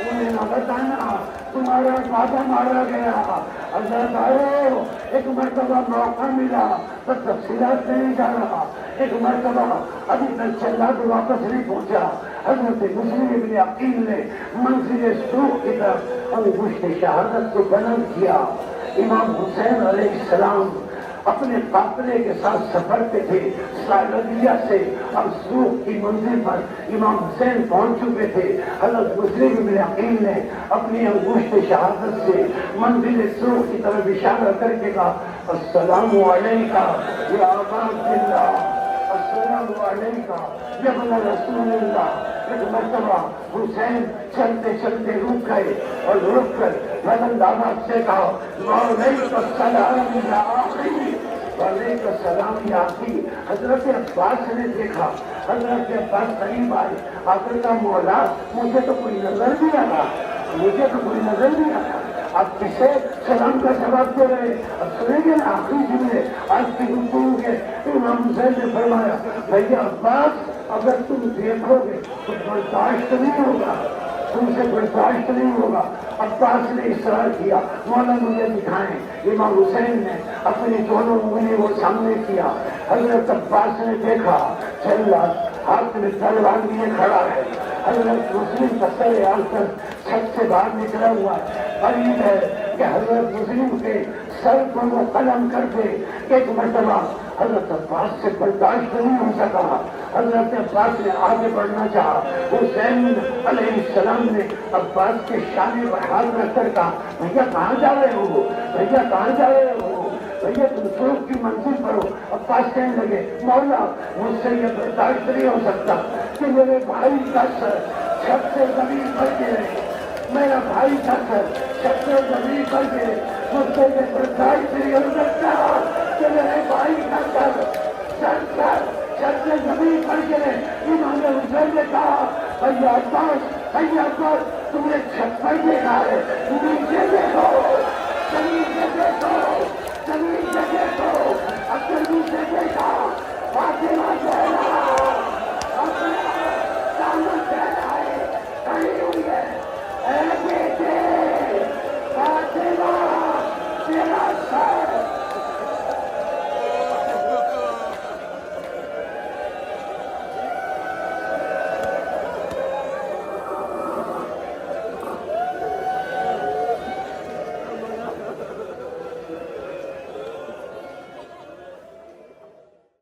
S1: انہیں نہ بتانا تمہارا بابا مارا گیا. حضرت آئے، ایک مرتبہ موقع ملا تو تفصیلات نہیں جا رہا. ایک مرتبہ ابھی تک جلاد واپس نہیں پہنچا. حضرت مسلم ابن عقیل نے منزل سوق کی طرف انگشت شہادت کو بلند کیا. امام حسین علیہ السلام اپنے قافلے کے ساتھ سفر پہ تھے. سالگیہ سے اب سوق کی منزل پر امام حسین پہنچ چکے تھے. حضرت مسلم ابن عقیل نے اپنی انگشت شہادت سے منزل سوق کی طرف اشارہ کر کے کہا، السلام علیکہ یا ابا عبداللہ، السلام علیکہ یا ابن رسول اللہ. ایک مرتبہ حسین چلتے چلتے رک گئے اور رک کر بلند آواز سے کہا، وعلیکم السلام یا آخی، وعلیکم السلام یا آخی. حضرت عباس نے دیکھا. حضرت عباس قریب آئے. آپ نے کہا، مولا مجھے تو کوئی نظر نہیں آتا، مجھے تو کوئی نظر نہیں آتا. آپ کسے سلام کا جواب دے رہے؟ اب سنیں گے نا آخری جملے آج کی گفتگو کے. امام حسین نے فرمایا، بھیا عباس اگر تم دیکھو گے تو برداشت نہیں ہوگا، تم سے برداشت نہیں ہوگا. عباس نے اصرار کیا مولا مجھے دکھائیں. امام حسین نے اپنی دونوں انگلی وہ سامنے کیا. حضرت عباس نے دیکھا چلا ہاتھ میں تلوار لیے کھڑا ہے. حضرت مسلم کا سر آل کر چھت سے باہر نکلا ہوا ہے. قریب ہے کہ حضرت مسلم کے سر کو وہ قلم کر دے. ایک مرتبہ حضرت عباس سے برداشت نہیں ہو سکا. حضرت عباس نے آگے بڑھنا چاہا. حسین علیہ السلام نے عباس کے شانے پر ہاتھ رکھ کر کہا بھیا کہاں جا رہے ہو, بھیا کہاں جا رہے ہو, بھیا تم سوچ کی منزل پر ہو. عباس کہنے لگے مولا مجھ سے یہ برداشت نہیں ہو سکتا کہ میرے بھائی کا سر چھت سے زمین پر گرے, میرا بھائی کا سر چھت سے زمین پر گرے. مجھ سے یہ برداشت نہیں ہو سکتا کہ میرے بھائی کا سر چھت سے زمین پر گرے. امام حسین نے کہا بھیا عباس تم نے چھت پر دیکھا ہے, نیچے دیکھو, زمین سے دیکھو, زمین سے دیکھو. اگر نیچے دیکھا